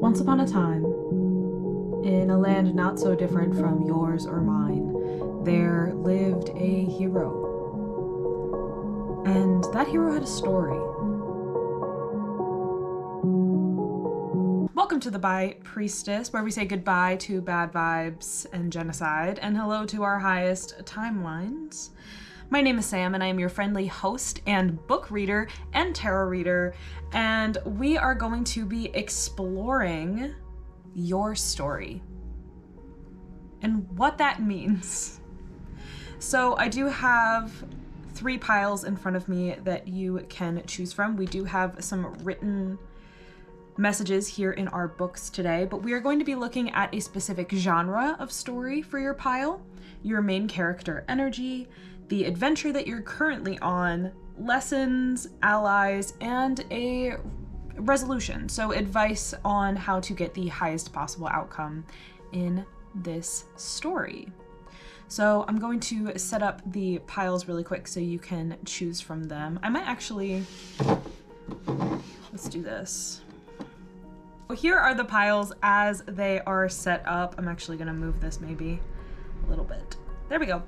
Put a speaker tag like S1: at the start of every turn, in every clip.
S1: Once upon a time, in a land not so different from yours or mine, there lived a hero. And that hero had a story. Welcome to the By Priestess, where we say goodbye to bad vibes and genocide, and hello to our highest timelines. My name is Sam, and I am your friendly host and book reader and tarot reader, and we are going to be exploring your story and what that means. So I do have 3 piles in front of me that you can choose from. We do have some written messages here in our books today, but we are going to be looking at a specific genre of story for your pile, your main character energy, the adventure that you're currently on, lessons, allies, and a resolution. So advice on how to get the highest possible outcome in this story. So I'm going to set up the piles really quick so you can choose from them. I might actually, let's do this. Here are the piles as they are set up. I'm actually gonna move this maybe a little bit. There we go.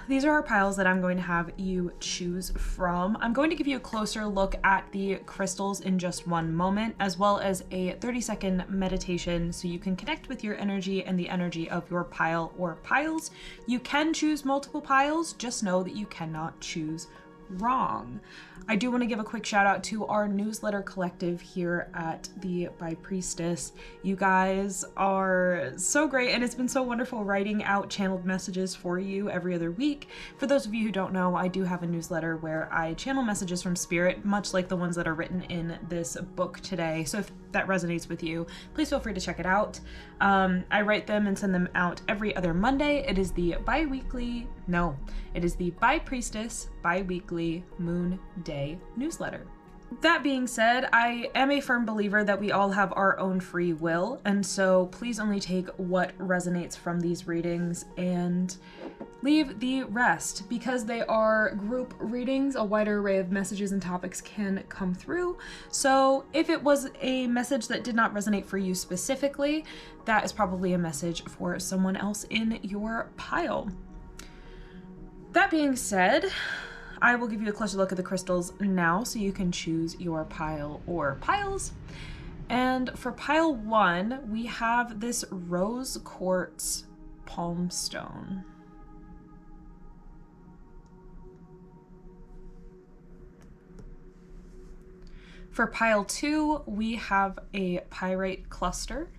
S1: These are our piles that I'm going to have you choose from. I'm going to give you a closer look at the crystals in just one moment, as well as a 30-second meditation so you can connect with your energy and the energy of your pile or piles. You can choose multiple piles, just know that you cannot choose wrong. I do want to give a quick shout out to our newsletter collective here at the By Priestess. You guys are so great, and it's been so wonderful writing out channeled messages for you every other week. For those of you who don't know, I do have a newsletter where I channel messages from spirit, much like the ones that are written in this book today. So if that resonates with you, please feel free to check it out. I write them and send them out every other Monday. It is the By Priestess bi-weekly Moon Day newsletter. That being said, I am a firm believer that we all have our own free will, and so please only take what resonates from these readings and leave the rest. Because they are group readings, a wider array of messages and topics can come through. So if it was a message that did not resonate for you specifically, that is probably a message for someone else in your pile. That being said, I will give you a closer look at the crystals now so you can choose your pile or piles. And for pile 1, we have this rose quartz palm stone. For pile 2, we have a pyrite cluster.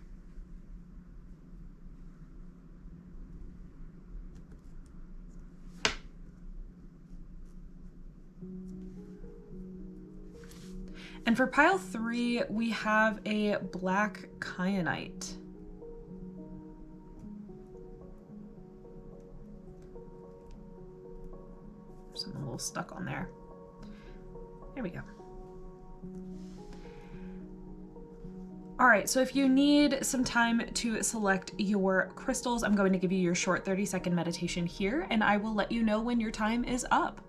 S1: And for pile 3, we have a black kyanite. I'm a little stuck on there. There we go. All right, so if you need some time to select your crystals, I'm going to give you your short 30-second meditation here, and I will let you know when your time is up.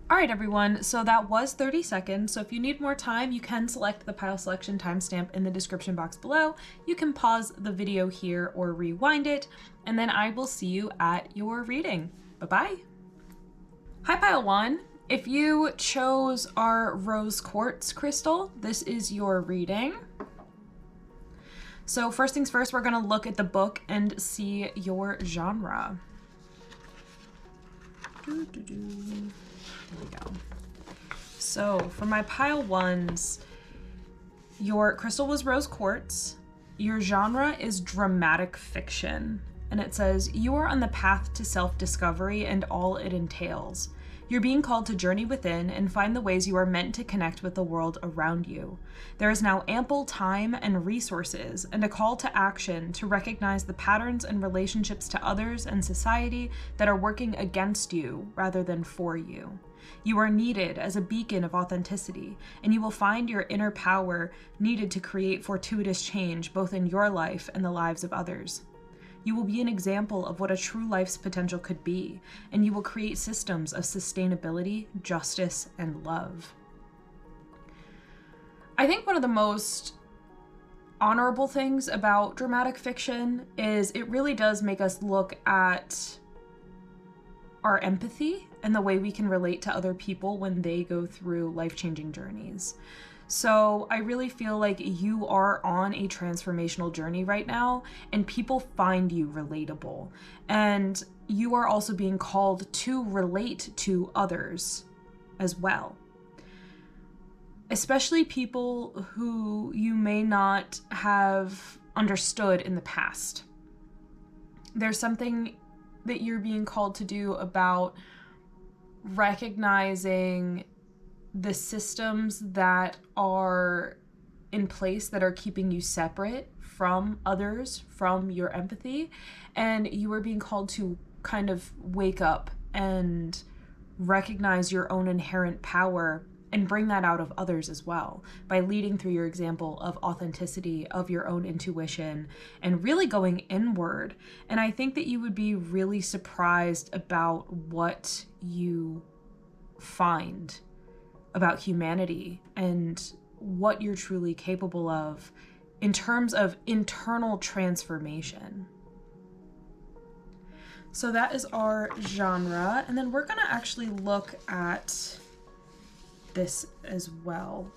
S1: All right, everyone, so that was 30 seconds. So if you need more time, you can select the pile selection timestamp in the description box below. You can pause the video here or rewind it, and then I will see you at your reading. Bye-bye. Hi, pile 1. If you chose our rose quartz crystal, this is your reading. So first things first, we're gonna look at the book and see your genre. There we go. So for my pile 1s, your crystal was rose quartz. Your genre is dramatic fiction. And it says, you are on the path to self-discovery and all it entails. You're being called to journey within and find the ways you are meant to connect with the world around you. There is now ample time and resources and a call to action to recognize the patterns and relationships to others and society that are working against you rather than for you. You are needed as a beacon of authenticity, and you will find your inner power needed to create fortuitous change both in your life and the lives of others. You will be an example of what a true life's potential could be, and you will create systems of sustainability, justice, and love. I think one of the most honorable things about dramatic fiction is it really does make us look at our empathy and the way we can relate to other people when they go through life-changing journeys. So I really feel like you are on a transformational journey right now, and people find you relatable. And you are also being called to relate to others as well. Especially people who you may not have understood in the past. There's something that you're being called to do about recognizing the systems that are in place that are keeping you separate from others, from your empathy, and you are being called to kind of wake up and recognize your own inherent power and bring that out of others as well by leading through your example of authenticity, of your own intuition, and really going inward. And I think that you would be really surprised about what you find about humanity and what you're truly capable of in terms of internal transformation. So that is our genre, and then we're gonna actually look at this as well.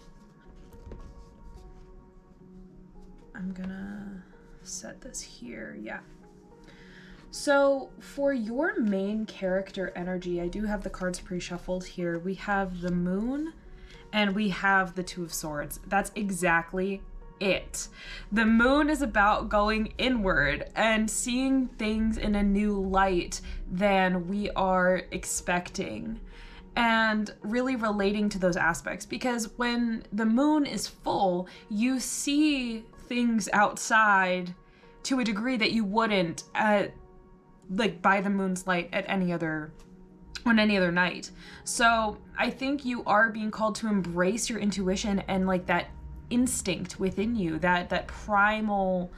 S1: I'm gonna set this here, yeah. So for your main character energy, I do have the cards pre-shuffled here. We have the Moon and we have the Two of Swords. That's exactly it. The Moon is about going inward and seeing things in a new light than we are expecting, and really relating to those aspects, because when the moon is full, you see things outside to a degree that you wouldn't by the moon's light on any other night. So I think you are being called to embrace your intuition and like that instinct within you, that primal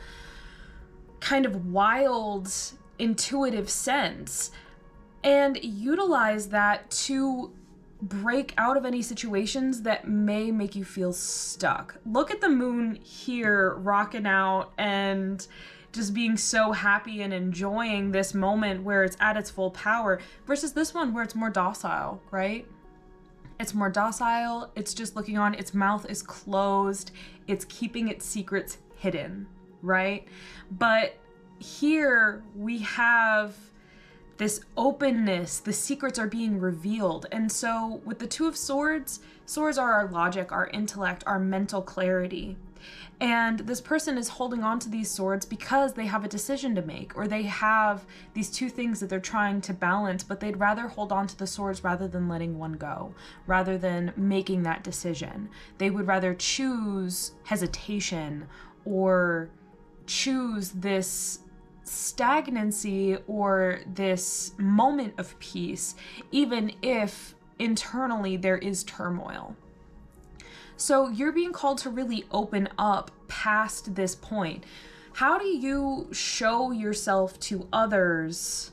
S1: kind of wild intuitive sense, and utilize that to break out of any situations that may make you feel stuck. Look at the moon here rocking out and just being so happy and enjoying this moment where it's at its full power versus this one where it's more docile, right? It's more docile. It's just looking on. Its mouth is closed. It's keeping its secrets hidden, right? But here we have this openness. The secrets are being revealed. And so with the Two of Swords, swords are our logic, our intellect, our mental clarity. And this person is holding on to these swords because they have a decision to make, or they have these two things that they're trying to balance, but they'd rather hold on to the swords rather than letting one go, rather than making that decision. They would rather choose hesitation or choose this stagnancy or this moment of peace, even if internally there is turmoil. So you're being called to really open up past this point. How do you show yourself to others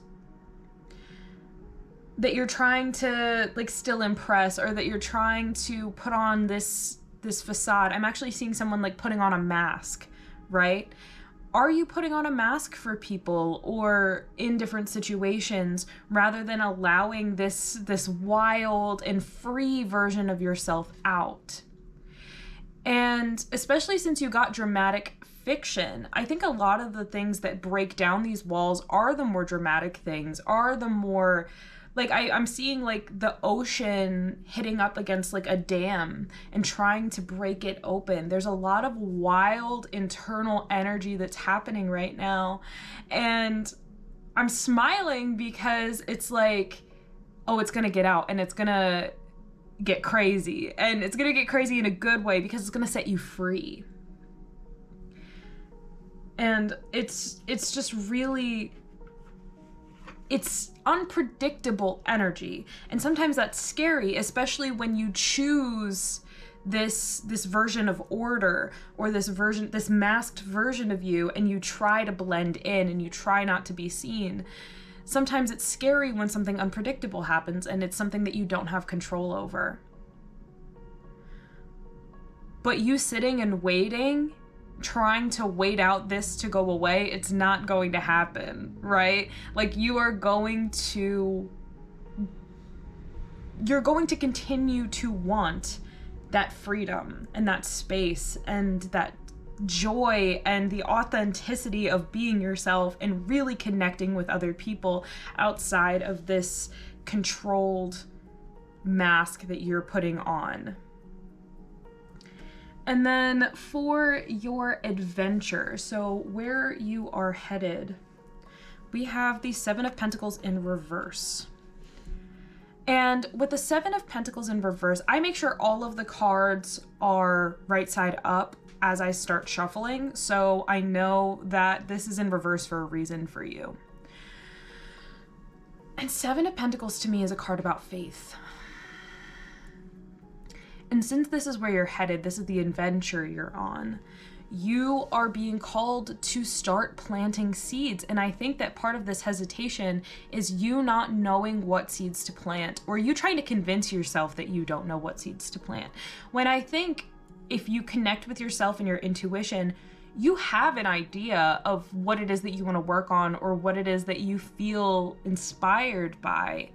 S1: that you're trying to like still impress, or that you're trying to put on this facade? I'm actually seeing someone like putting on a mask, right? Are you putting on a mask for people or in different situations rather than allowing this wild and free version of yourself out? And especially since you got dramatic fiction, I think a lot of the things that break down these walls are the more dramatic things, are the more, like I'm seeing like the ocean hitting up against like a dam and trying to break it open. There's a lot of wild internal energy that's happening right now. And I'm smiling because it's like oh, it's going to get out and it's going to get crazy. And it's going to get crazy in a good way because it's going to set you free. And it's just really, it's unpredictable energy. And sometimes that's scary, especially when you choose this version of order, or this masked version of you, and you try to blend in and you try not to be seen. Sometimes it's scary when something unpredictable happens and it's something that you don't have control over. But you sitting and waiting, trying to wait out this to go away, it's not going to happen, right? Like, you're going to continue to want that freedom and that space and that joy and the authenticity of being yourself and really connecting with other people outside of this controlled mask that you're putting on. And then for your adventure, so where you are headed, we have the Seven of Pentacles in reverse. And with the Seven of Pentacles in reverse, I make sure all of the cards are right side up as I start shuffling, so I know that this is in reverse for a reason for you. And Seven of Pentacles to me is a card about faith. And since this is where you're headed, this is the adventure you're on, you are being called to start planting seeds. And I think that part of this hesitation is you not knowing what seeds to plant, or you trying to convince yourself that you don't know what seeds to plant. When I think if you connect with yourself and your intuition, you have an idea of what it is that you want to work on or what it is that you feel inspired by.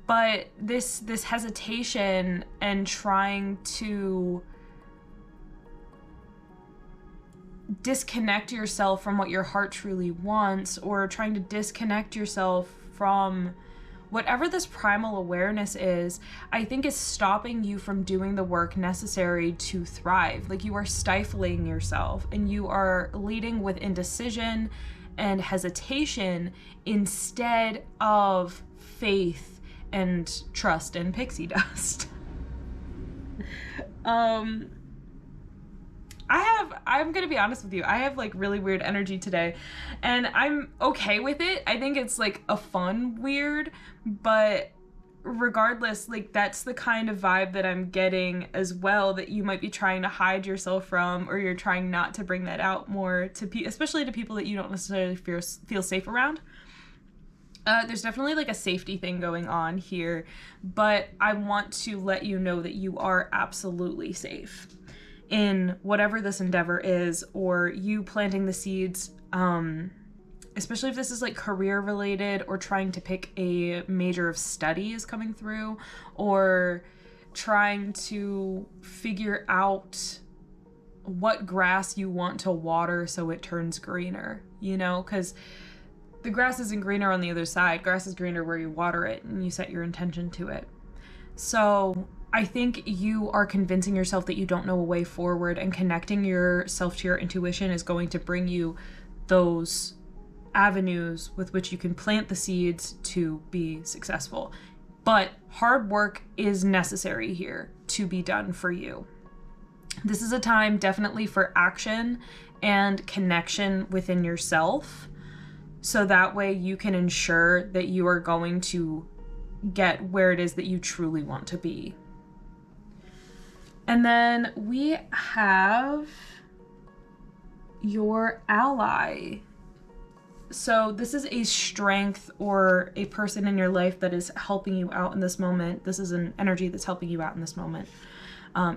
S1: But this hesitation and trying to disconnect yourself from what your heart truly wants, or trying to disconnect yourself from whatever this primal awareness is, I think is stopping you from doing the work necessary to thrive. Like, you are stifling yourself and you are leading with indecision and hesitation instead of faith and trust and pixie dust. I'm gonna be honest with you, I have like really weird energy today, and I'm okay with it. I think it's like a fun weird, but regardless, like, that's the kind of vibe that I'm getting as well, that you might be trying to hide yourself from, or you're trying not to bring that out more to especially to people that you don't necessarily feel safe around. There's definitely like a safety thing going on here, but I want to let you know that you are absolutely safe in whatever this endeavor is, or you planting the seeds, especially if this is like career related, or trying to pick a major of study is coming through, or trying to figure out what grass you want to water so it turns greener, you know, because the grass isn't greener on the other side. Grass is greener where you water it and you set your intention to it. So I think you are convincing yourself that you don't know a way forward, and connecting yourself to your intuition is going to bring you those avenues with which you can plant the seeds to be successful. But hard work is necessary here to be done for you. This is a time definitely for action and connection within yourself, so that way you can ensure that you are going to get where it is that you truly want to be. And then we have your ally. So this is a strength or a person in your life that is helping you out in this moment. This is an energy that's helping you out in this moment.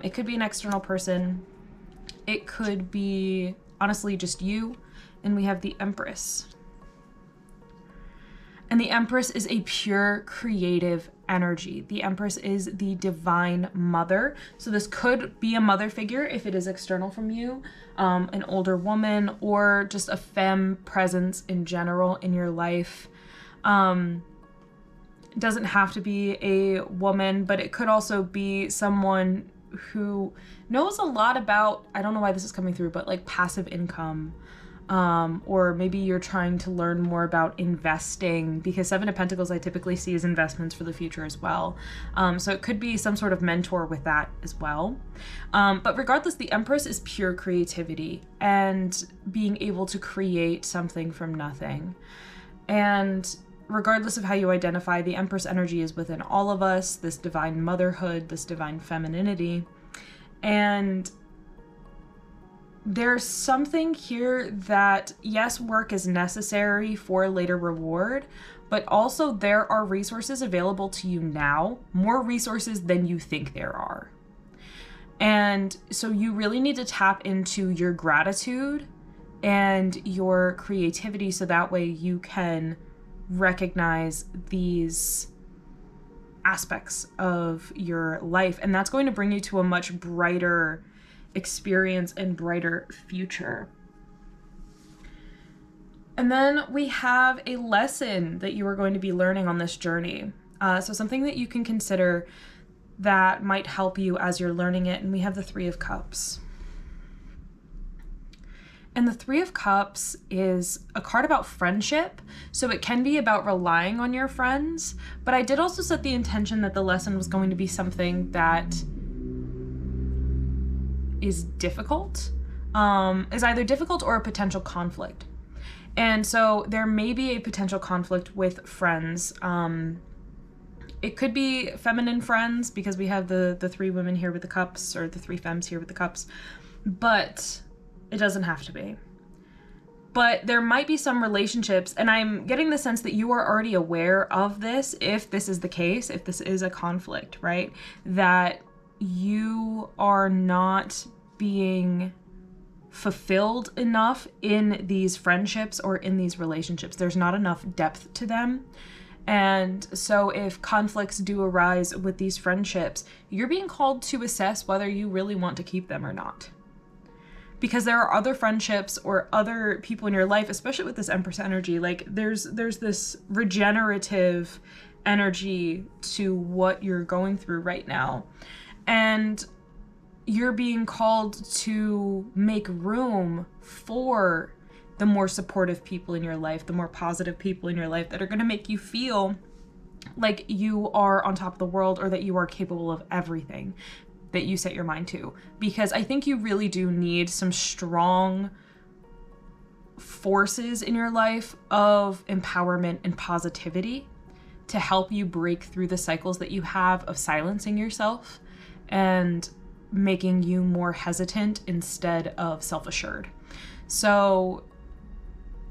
S1: It could be an external person. It could be, honestly, just you. And we have the Empress. And the Empress is a pure creative energy. The Empress is the divine mother. So this could be a mother figure if it is external from you, an older woman, or just a femme presence in general in your life. It doesn't have to be a woman, but it could also be someone who knows a lot about, I don't know why this is coming through, but like passive income, or maybe you're trying to learn more about investing, because Seven of Pentacles I typically see as investments for the future as well. So it could be some sort of mentor with that as well. But regardless, the Empress is pure creativity and being able to create something from nothing. And regardless of how you identify, the Empress energy is within all of us, this divine motherhood, this divine femininity. And there's something here that, yes, work is necessary for later reward, but also there are resources available to you now, more resources than you think there are. And so you really need to tap into your gratitude and your creativity so that way you can recognize these aspects of your life. And that's going to bring you to a much brighter experience and brighter future. And then we have a lesson that you are going to be learning on this journey. So something that you can consider that might help you as you're learning it. And we have the Three of Cups. And the Three of Cups is a card about friendship. So it can be about relying on your friends. But I did also set the intention that the lesson was going to be something that is difficult, is either difficult or a potential conflict. And so there may be a potential conflict with friends. It could be feminine friends because we have the three women here with the cups, or the three femmes here with the cups, but it doesn't have to be. But there might be some relationships, and I'm getting the sense that you are already aware of this, if this is the case, if this is a conflict, right? That you are not being fulfilled enough in these friendships or in these relationships. There's not enough depth to them. And so if conflicts do arise with these friendships, you're being called to assess whether you really want to keep them or not. Because there are other friendships or other people in your life, especially with this Empress energy, like there's this regenerative energy to what you're going through right now. And you're being called to make room for the more supportive people in your life, the more positive people in your life that are going to make you feel like you are on top of the world, or that you are capable of everything that you set your mind to. Because I think you really do need some strong forces in your life of empowerment and positivity to help you break through the cycles that you have of silencing yourself and making you more hesitant instead of self-assured. So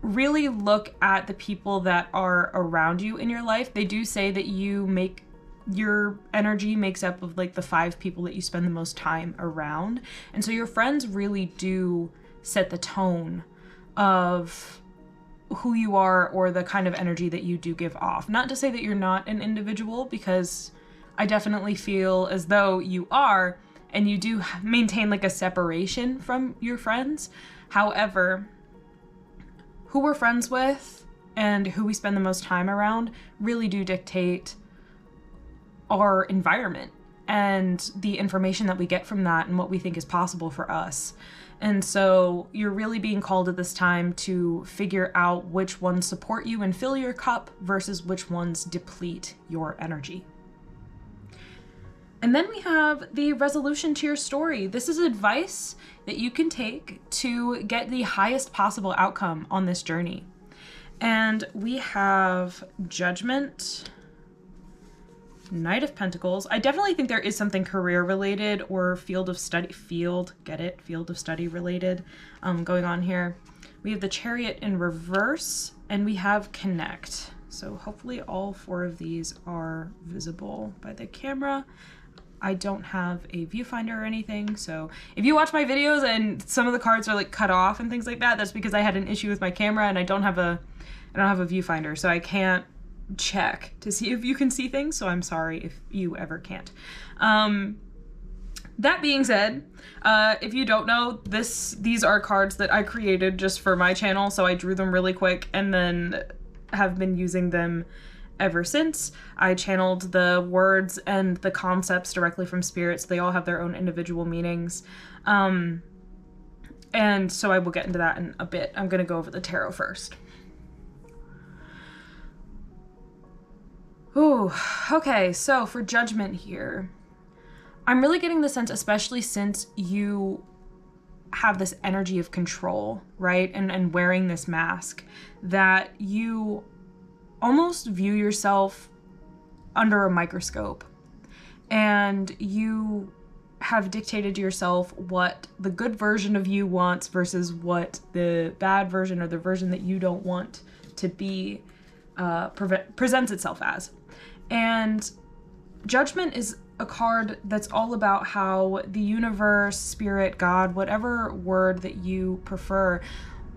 S1: really look at the people that are around you in your life. They do say that your energy makes up of like the 5 people that you spend the most time around. And so your friends really do set the tone of who you are, or the kind of energy that you do give off. Not to say that you're not an individual, because I definitely feel as though you are, and you do maintain like a separation from your friends. However, who we're friends with and who we spend the most time around really do dictate our environment and the information that we get from that and what we think is possible for us. And so you're really being called at this time to figure out which ones support you and fill your cup versus which ones deplete your energy. And then we have the resolution to your story. This is advice that you can take to get the highest possible outcome on this journey. And we have Judgment, Knight of Pentacles. I definitely think there is something career related or field of study related going on here. We have the Chariot in reverse, and we have Connect. So hopefully all 4 of these are visible by the camera. I don't have a viewfinder or anything, so if you watch my videos and some of the cards are like cut off and things like that, that's because I had an issue with my camera and I don't have a viewfinder, so I can't check to see if you can see things, so I'm sorry if you ever can't. That being said, if you don't know, these are cards that I created just for my channel, so I drew them really quick and then have been using them ever since. I channeled the words and the concepts directly from spirits. They all have their own individual meanings. And so I will get into that in a bit. I'm going to go over the tarot first. Ooh, okay, so for Judgment here, I'm really getting the sense, especially since you have this energy of control, right? And wearing this mask, that you almost view yourself under a microscope. And you have dictated to yourself what the good version of you wants versus what the bad version or the version that you don't want to be presents itself as. And Judgment is a card that's all about how the universe, spirit, God, whatever word that you prefer,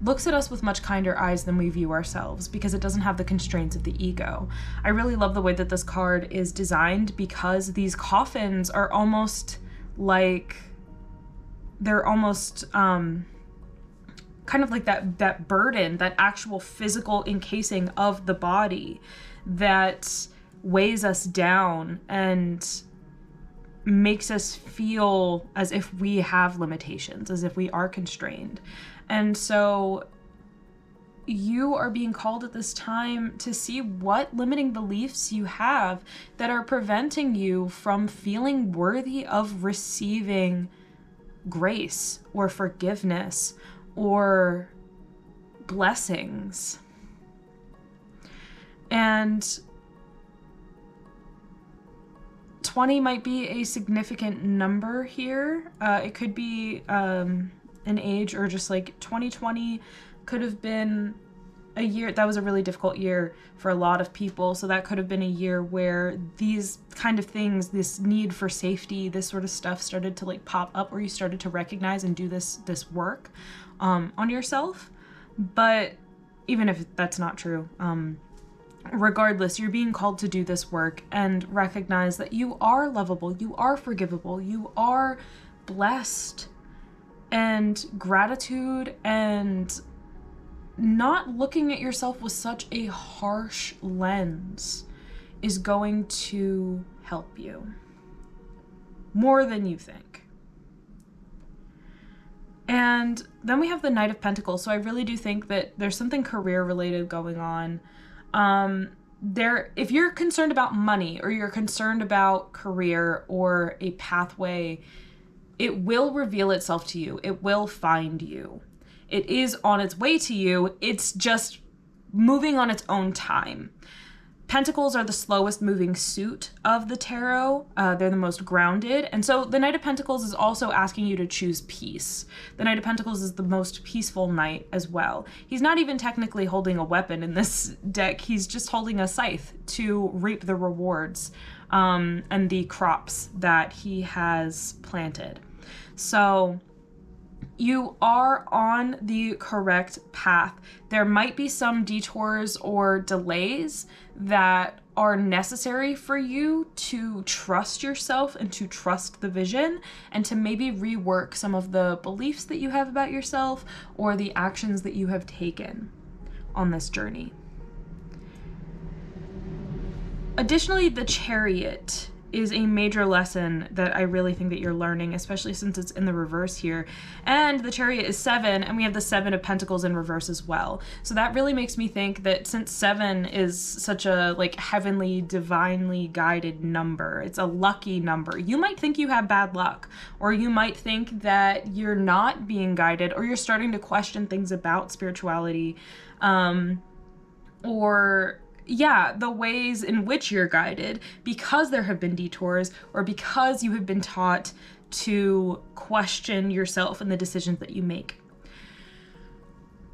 S1: looks at us with much kinder eyes than we view ourselves because it doesn't have the constraints of the ego. I really love the way that this card is designed because these coffins are almost like, they're almost kind of like that burden, that actual physical encasing of the body that weighs us down and makes us feel as if we have limitations, as if we are constrained. And so you are being called at this time to see what limiting beliefs you have that are preventing you from feeling worthy of receiving grace or forgiveness or blessings. And 20 might be a significant number here. It could be an age, or just like 2020 could have been a year that was a really difficult year for a lot of people. So that could have been a year where these kind of things, this need for safety, this sort of stuff started to like pop up, or you started to recognize and do this work on yourself. But even if that's not true, regardless, you're being called to do this work and recognize that you are lovable, you are forgivable, you are blessed, and gratitude and not looking at yourself with such a harsh lens is going to help you more than you think. And then we have the Knight of Pentacles. So I really do think that there's something career related going on. If you're concerned about money, or you're concerned about career or a pathway, it will reveal itself to you. It will find you. It is on its way to you. It's just moving on its own time. Pentacles are the slowest moving suit of the tarot. They're the most grounded. And so the Knight of Pentacles is also asking you to choose peace. The Knight of Pentacles is the most peaceful knight as well. He's not even technically holding a weapon in this deck. He's just holding a scythe to reap the rewards and the crops that he has planted. So you are on the correct path. There might be some detours or delays that are necessary for you to trust yourself and to trust the vision, and to maybe rework some of the beliefs that you have about yourself or the actions that you have taken on this journey. Additionally, the Chariot is a major lesson that I really think that you're learning, especially since it's in the reverse here. And the Chariot is 7, and we have the 7 of Pentacles in reverse as well. So that really makes me think that since 7 is such a like heavenly, divinely guided number, it's a lucky number. You might think you have bad luck, or you might think that you're not being guided, or you're starting to question things about spirituality, or the ways in which you're guided, because there have been detours, or because you have been taught to question yourself and the decisions that you make.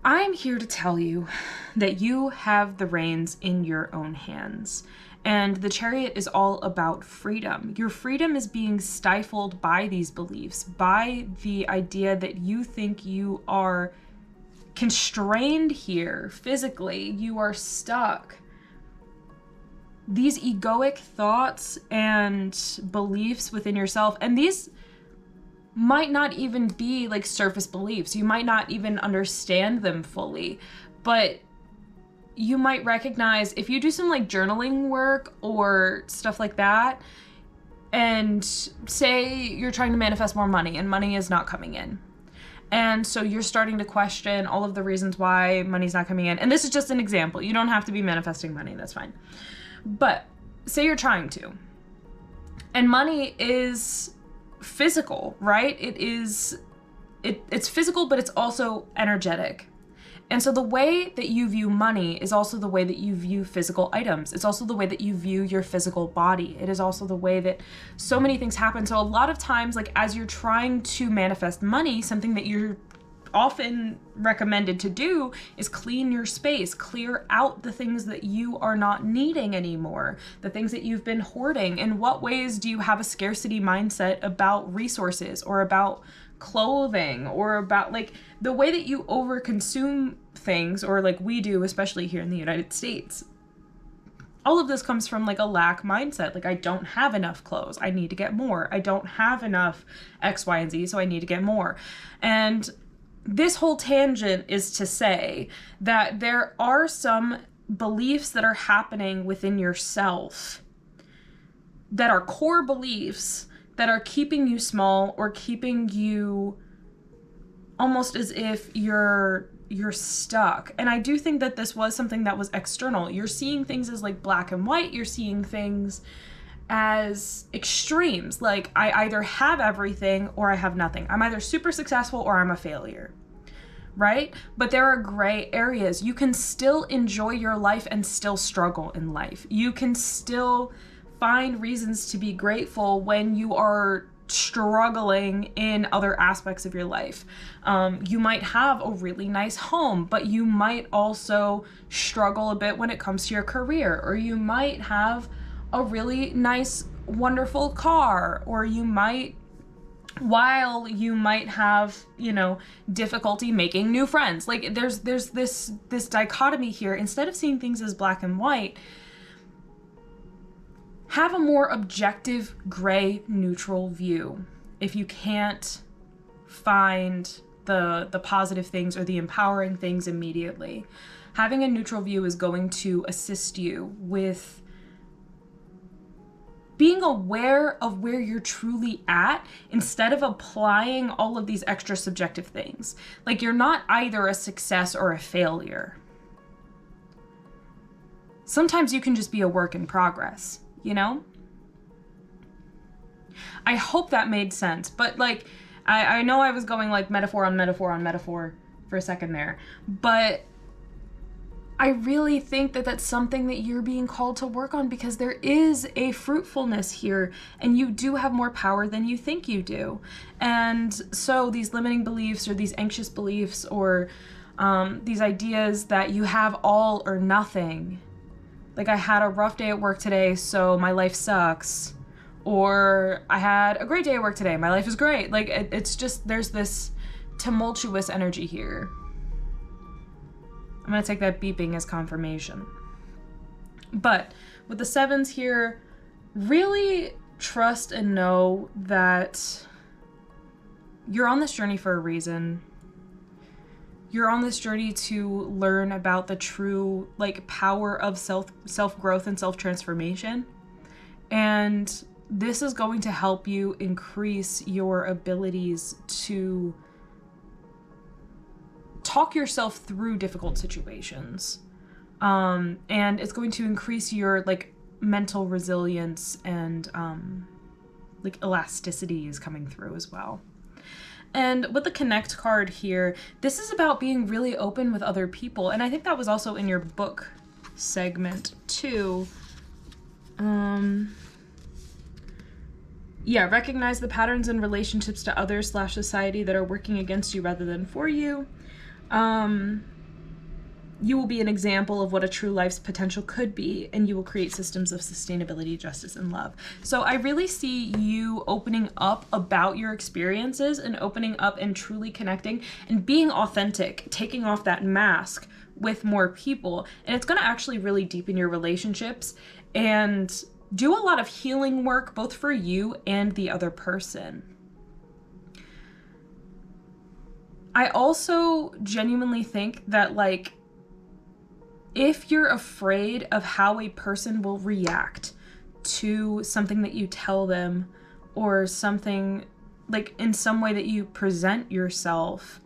S1: I'm here to tell you that you have the reins in your own hands. And the Chariot is all about freedom. Your freedom is being stifled by these beliefs, by the idea that you think you are constrained here physically, you are stuck. These egoic thoughts and beliefs within yourself, and these might not even be like surface beliefs. You might not even understand them fully, but you might recognize if you do some like journaling work or stuff like that, and say you're trying to manifest more money and money is not coming in. And so you're starting to question all of the reasons why money's not coming in. And this is just an example. You don't have to be manifesting money. That's fine. But say you're trying to. And money is physical, right? It's physical, but it's also energetic. And so the way that you view money is also the way that you view physical items. It's also the way that you view your physical body. It is also the way that so many things happen. So a lot of times, like as you're trying to manifest money, something that you're often recommended to do is clean your space, clear out the things that you are not needing anymore, the things that you've been hoarding. In what ways do you have a scarcity mindset about resources or about clothing or about like the way that you overconsume things, or like we do, especially here in the United States? All of this comes from like a lack mindset. Like, I don't have enough clothes, I need to get more. I don't have enough X, Y, and Z, so I need to get more. And this whole tangent is to say that there are some beliefs that are happening within yourself that are core beliefs that are keeping you small or keeping you almost as if you're stuck. And I do think that this was something that was external. You're seeing things as like black and white. You're seeing things as extremes. Like, I either have everything or I have nothing. I'm either super successful or I'm a failure, right? But there are gray areas. You can still enjoy your life and still struggle in life. You can still find reasons to be grateful when you are struggling in other aspects of your life. You might have a really nice home, but you might also struggle a bit when it comes to your career, or you might have a really nice, wonderful car, or you might, while you might have, you know, difficulty making new friends. Like there's this dichotomy here. Instead of seeing things as black and white, have a more objective, gray, neutral view. If you can't find the positive things or the empowering things immediately, having a neutral view is going to assist you with being aware of where you're truly at instead of applying all of these extra subjective things. Like, you're not either a success or a failure. Sometimes you can just be a work in progress. You know? I hope that made sense. But like, I know I was going like metaphor on metaphor on metaphor for a second there. But I really think that that's something that you're being called to work on, because there is a fruitfulness here and you do have more power than you think you do. And so these limiting beliefs or these anxious beliefs or these ideas that you have all or nothing, like, I had a rough day at work today, so my life sucks. Or I had a great day at work today, my life is great. Like, it's just, there's this tumultuous energy here. I'm going to take that beeping as confirmation. But with the sevens here, really trust and know that you're on this journey for a reason. You're on this journey to learn about the true, like, power of self-growth and self-transformation. And this is going to help you increase your abilities to talk yourself through difficult situations. And it's going to increase your, like, mental resilience and, like, elasticity is coming through as well. And with the Connect card here, this is about being really open with other people. And I think that was also in your book segment too. Yeah, recognize the patterns and relationships to others / society that are working against you rather than for you. You will be an example of what a true life's potential could be, and you will create systems of sustainability, justice, and love. So I really see you opening up about your experiences and opening up and truly connecting and being authentic, taking off that mask with more people. And it's going to actually really deepen your relationships and do a lot of healing work, both for you and the other person. I also genuinely think that, like, if you're afraid of how a person will react to something that you tell them or something like in some way that you present yourself.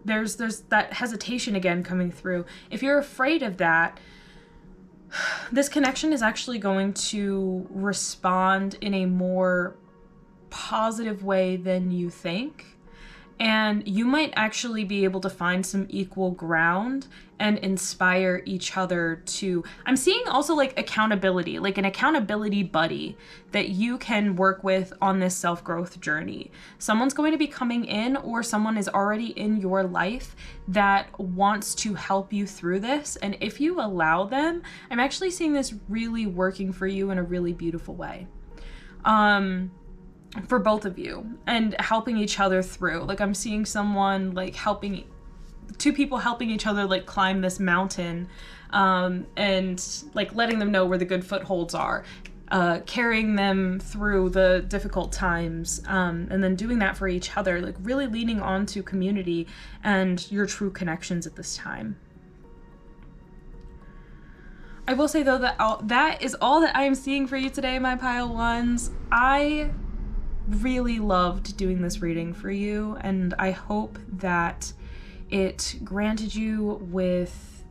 S1: There's that hesitation again coming through. If you're afraid of that, this connection is actually going to respond in a more positive way than you think. And you might actually be able to find some equal ground and inspire each other to... I'm seeing also like accountability, like an accountability buddy that you can work with on this self-growth journey. Someone's going to be coming in, or someone is already in your life that wants to help you through this. And if you allow them, I'm actually seeing this really working for you in a really beautiful way. For both of you, and helping each other through. Like I'm seeing someone like helping, two people helping each other like climb this mountain, and like letting them know where the good footholds are, carrying them through the difficult times, and then doing that for each other, like really leaning on to community and your true connections at this time. I will say though that that is all that I am seeing for you today, my pile ones. I really loved doing this reading for you, and I hope that it granted you with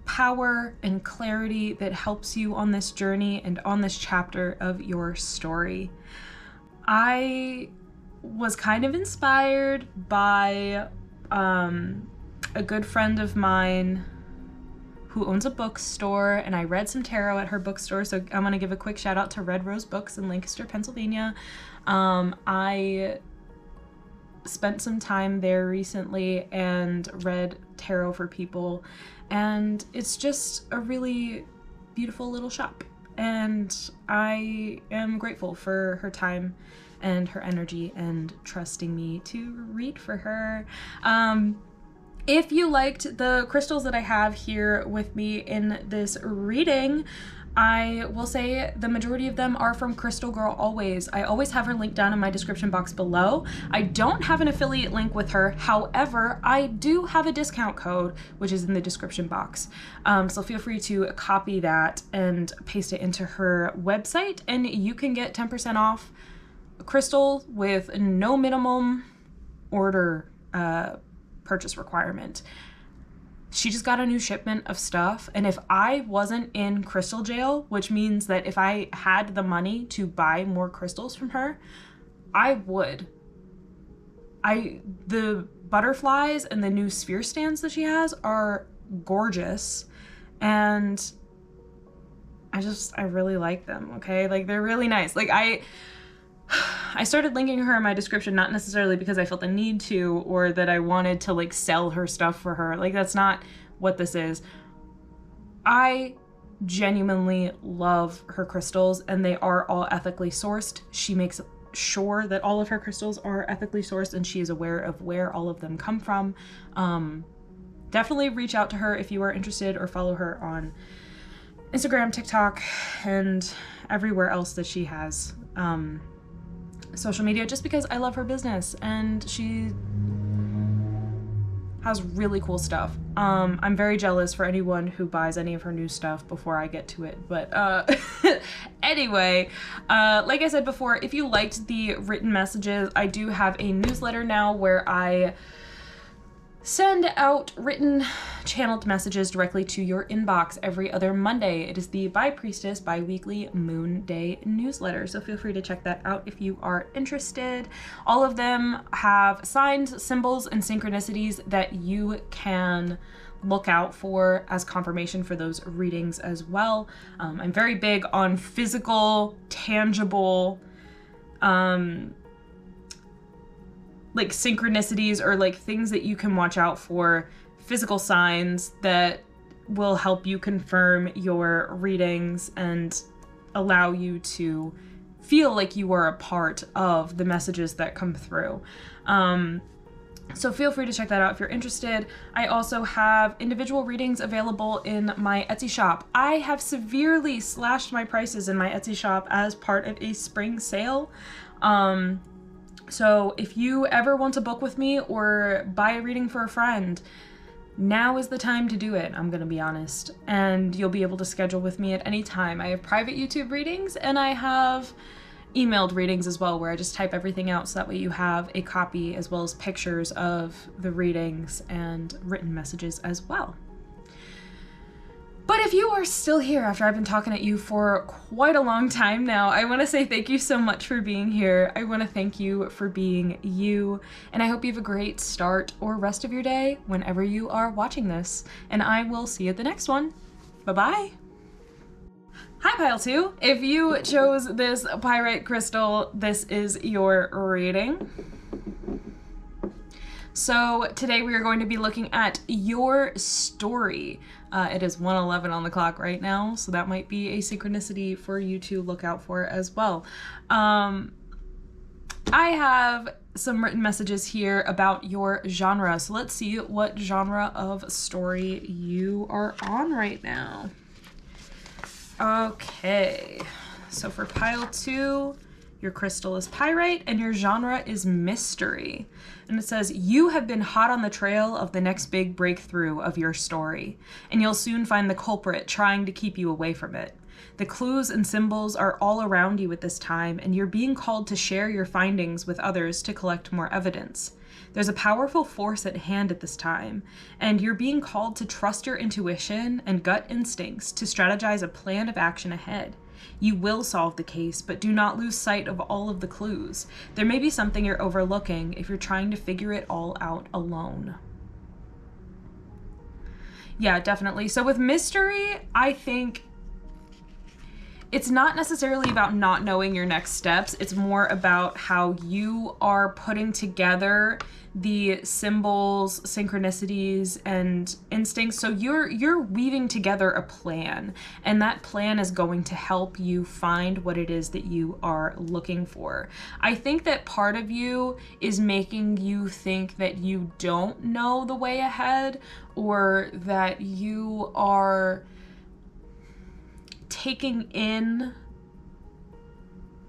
S1: power and clarity that helps you on this journey and on this chapter of your story. I was kind of inspired by a good friend of mine who owns a bookstore, and I read some tarot at her bookstore, so I'm going to give a quick shout out to Red Rose Books in Lancaster, Pennsylvania. I spent some time there recently and read tarot for people, and it's just a really beautiful little shop, and I am grateful for her time and her energy and trusting me to read for her. If you liked the crystals that I have here with me in this reading, I will say the majority of them are from Crystal Girl Always. I always have her link down in my description box below. I don't have an affiliate link with her. However, I do have a discount code, which is in the description box. So feel free to copy that and paste it into her website, and you can get 10% off crystal with no minimum order purchase requirement. She just got a new shipment of stuff, and if I wasn't in crystal jail, which means that if I had the money to buy more crystals from her, I would. The butterflies and the new sphere stands that she has are gorgeous, and I really like them, okay? Like, they're really nice. Like, I started linking her in my description, not necessarily because I felt the need to, or that I wanted to like sell her stuff for her. Like, that's not what this is. I genuinely love her crystals, and they are all ethically sourced. She makes sure that all of her crystals are ethically sourced, and she is aware of where all of them come from. Definitely reach out to her if you are interested, or follow her on Instagram, TikTok, and everywhere else that she has social media, just because I love her business and she has really cool stuff. I'm very jealous for anyone who buys any of her new stuff before I get to it, but anyway, like I said before, if you liked the written messages, I do have a newsletter now where I send out written channeled messages directly to your inbox every other Monday. It is the By Priestess bi-weekly Moon Day newsletter, so feel free to check that out if you are interested. All of them have signs, symbols, and synchronicities that you can look out for as confirmation for those readings as well. I'm very big on physical, tangible, like synchronicities, or like things that you can watch out for, physical signs that will help you confirm your readings and allow you to feel like you are a part of the messages that come through. So feel free to check that out if you're interested. I also have individual readings available in my Etsy shop. I have severely slashed my prices in my Etsy shop as part of a spring sale. So if you ever want to book with me or buy a reading for a friend, now is the time to do it, I'm going to be honest. And you'll be able to schedule with me at any time. I have private YouTube readings, and I have emailed readings as well, where I just type everything out so that way you have a copy as well as pictures of the readings and written messages as well. But if you are still here after I've been talking at you for quite a long time now, I want to say thank you so much for being here. I want to thank you for being you, and I hope you have a great start or rest of your day whenever you are watching this, and I will see you at the next one. Bye-bye. Hi, Pile 2. If you chose this pyrite crystal, this is your reading. So today we are going to be looking at your story. It is 1:11 on the clock right now, so that might be a synchronicity for you to look out for as well. I have some written messages here about your genre, so let's see what genre of story you are on right now. Okay, so for Pile 2, your crystal is pyrite and your genre is mystery. And it says, you have been hot on the trail of the next big breakthrough of your story, and you'll soon find the culprit trying to keep you away from it. The clues and symbols are all around you at this time, and you're being called to share your findings with others to collect more evidence. There's a powerful force at hand at this time, and you're being called to trust your intuition and gut instincts to strategize a plan of action ahead. You will solve the case, but do not lose sight of all of the clues. There may be something you're overlooking if you're trying to figure it all out alone. Yeah, definitely. So with mystery, I think it's not necessarily about not knowing your next steps. It's more about how you are putting together the symbols, synchronicities, and instincts. So you're weaving together a plan, and that plan is going to help you find what it is that you are looking for. I think that part of you is making you think that you don't know the way ahead, or that you are taking in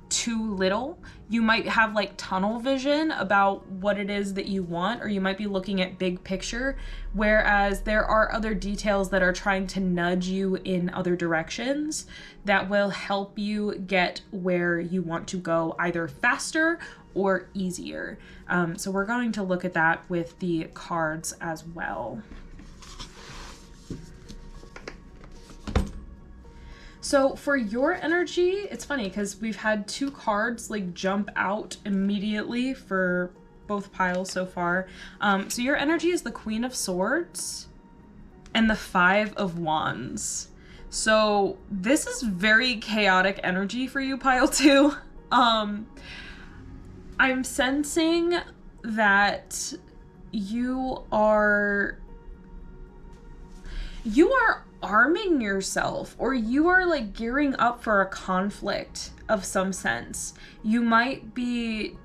S1: too little. You might have like tunnel vision about what it is that you want, or you might be looking at big picture, whereas there are other details that are trying to nudge you in other directions that will help you get where you want to go, either faster or easier. So we're going to look at that with the cards as well. So for your energy, it's funny because we've had two cards like jump out immediately for both piles so far. So your energy is the Queen of Swords and the Five of Wands. So this is very chaotic energy for you, Pile 2. I'm sensing that you are arming yourself, or you are like gearing up for a conflict of some sense. You might be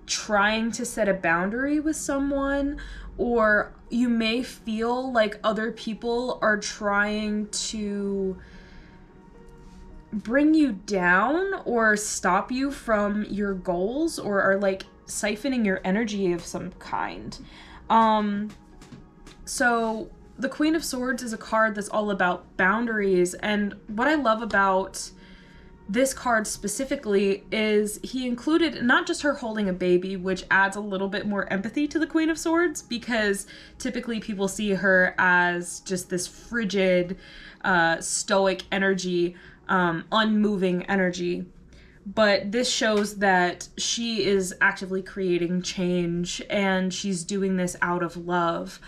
S1: trying to set a boundary with someone, or you may feel like other people are trying to bring you down or stop you from your goals, or are like siphoning your energy of some kind. So the Queen of Swords is a card that's all about boundaries, and what I love about this card specifically is he included not just her holding a baby, which adds a little bit more empathy to the Queen of Swords, because typically people see her as just this frigid, stoic energy, unmoving energy. But this shows that she is actively creating change, and she's doing this out of love.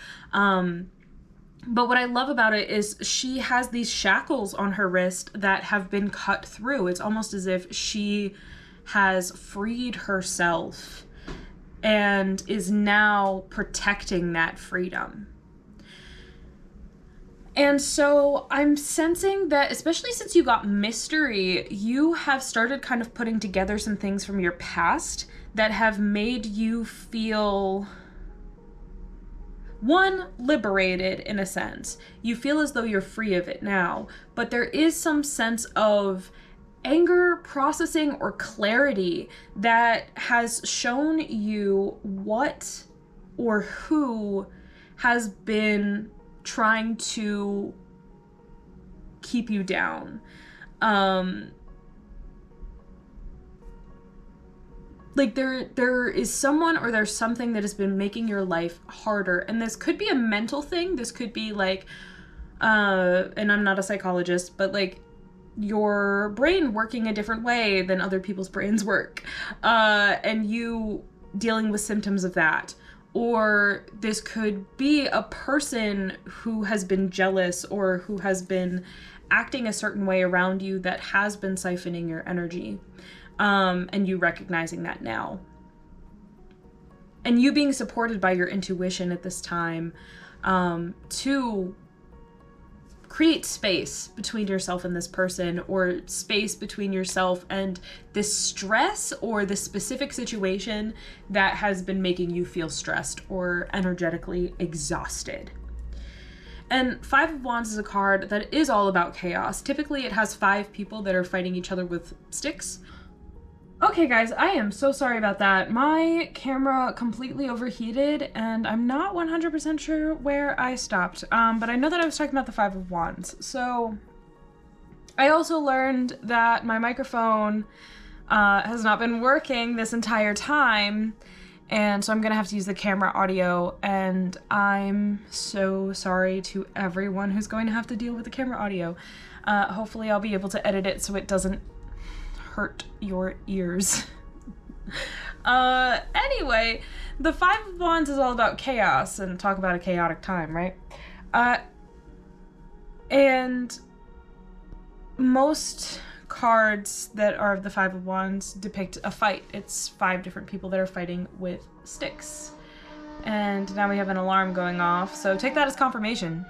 S1: But what I love about it is she has these shackles on her wrist that have been cut through. It's almost as if she has freed herself and is now protecting that freedom. And so I'm sensing that, especially since you got mystery, you have started kind of putting together some things from your past that have made you feel, one, liberated in a sense. You feel as though you're free of it now, but there is some sense of anger processing or clarity that has shown you what or who has been trying to keep you down. like there is someone or there's something that has been making your life harder. And this could be a mental thing. This could be like, and I'm not a psychologist, but like your brain working a different way than other people's brains work. And you dealing with symptoms of that. Or this could be a person who has been jealous or who has been acting a certain way around you that has been siphoning your energy. And you recognizing that now. And you being supported by your intuition at this time to create space between yourself and this person, or space between yourself and this stress or this specific situation that has been making you feel stressed or energetically exhausted. And Five of Wands is a card that is all about chaos. Typically, it has 5 people that are fighting each other with sticks. Okay, guys, I am so sorry about that. My camera completely overheated, and I'm not 100% sure where I stopped. But I know that I was talking about the Five of Wands. So I also learned that my microphone has not been working this entire time. And so I'm going to have to use the camera audio, and I'm so sorry to everyone who's going to have to deal with the camera audio. Hopefully I'll be able to edit it so it doesn't hurt your ears. Anyway, the Five of Wands is all about chaos and talk about a chaotic time, right? And most cards that are of the Five of Wands depict a fight. It's 5 different people that are fighting with sticks. And now we have an alarm going off, so take that as confirmation.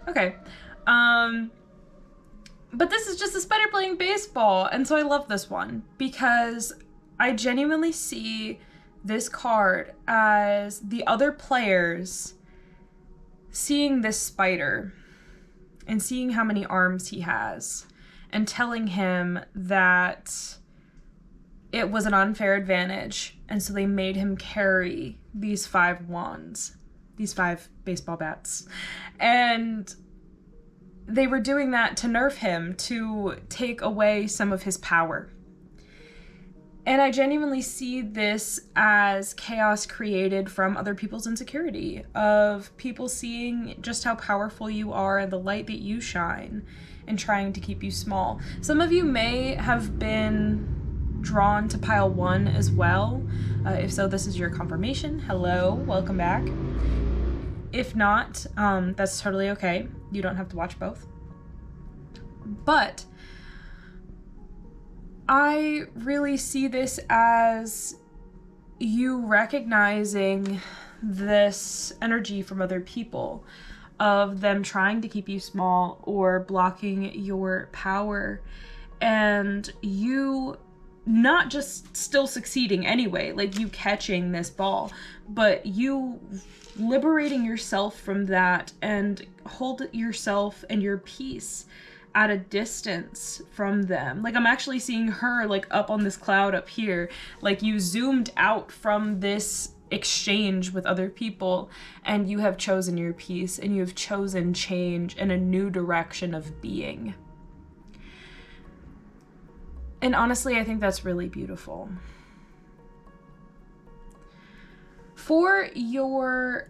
S1: Okay. But this is just a spider playing baseball, and so I love this one because I genuinely see this card as the other players seeing this spider and seeing how many arms he has and telling him that it was an unfair advantage, and so they made him carry these 5 wands, these 5 baseball bats, and they were doing that to nerf him, to take away some of his power. And I genuinely see this as chaos created from other people's insecurity, of people seeing just how powerful you are and the light that you shine and trying to keep you small. Some of you may have been drawn to pile 1 as well. If so, this is your confirmation. Hello, welcome back. If not, that's totally okay. You don't have to watch both. But I really see this as you recognizing this energy from other people, of them trying to keep you small or blocking your power, and you not just still succeeding anyway, like you catching this ball, but you liberating yourself from that and hold yourself and your peace at a distance from them. Like I'm actually seeing her like up on this cloud up here, like you zoomed out from this exchange with other people, and you have chosen your peace, and you have chosen change and a new direction of being. And honestly, I think that's really beautiful. For your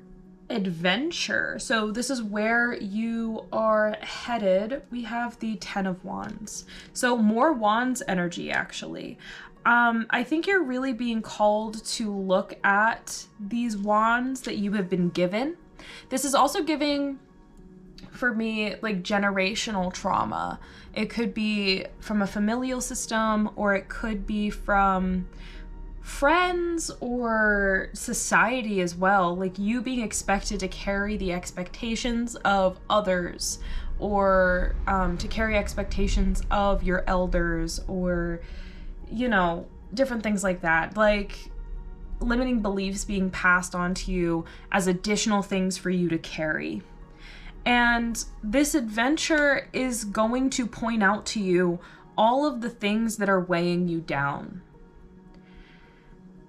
S1: adventure, so this is where you are headed, we have the 10 of Wands. So more Wands energy, actually. I think you're really being called to look at these wands that you have been given. This is also giving, for me, like generational trauma. It could be from a familial system, or it could be from friends or society as well. Like you being expected to carry the expectations of others, or to carry expectations of your elders, or you know, different things like that. Like limiting beliefs being passed on to you as additional things for you to carry. And this adventure is going to point out to you all of the things that are weighing you down.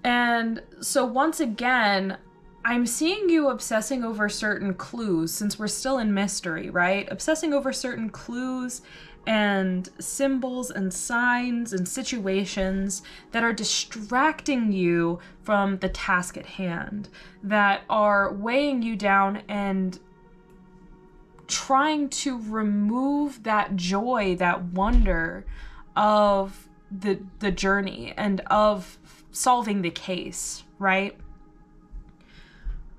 S1: And so once again, I'm seeing you obsessing over certain clues, since we're still in mystery, right? Obsessing over certain clues and symbols and signs and situations that are distracting you from the task at hand, that are weighing you down and trying to remove that joy, that wonder of the journey and of solving the case, right?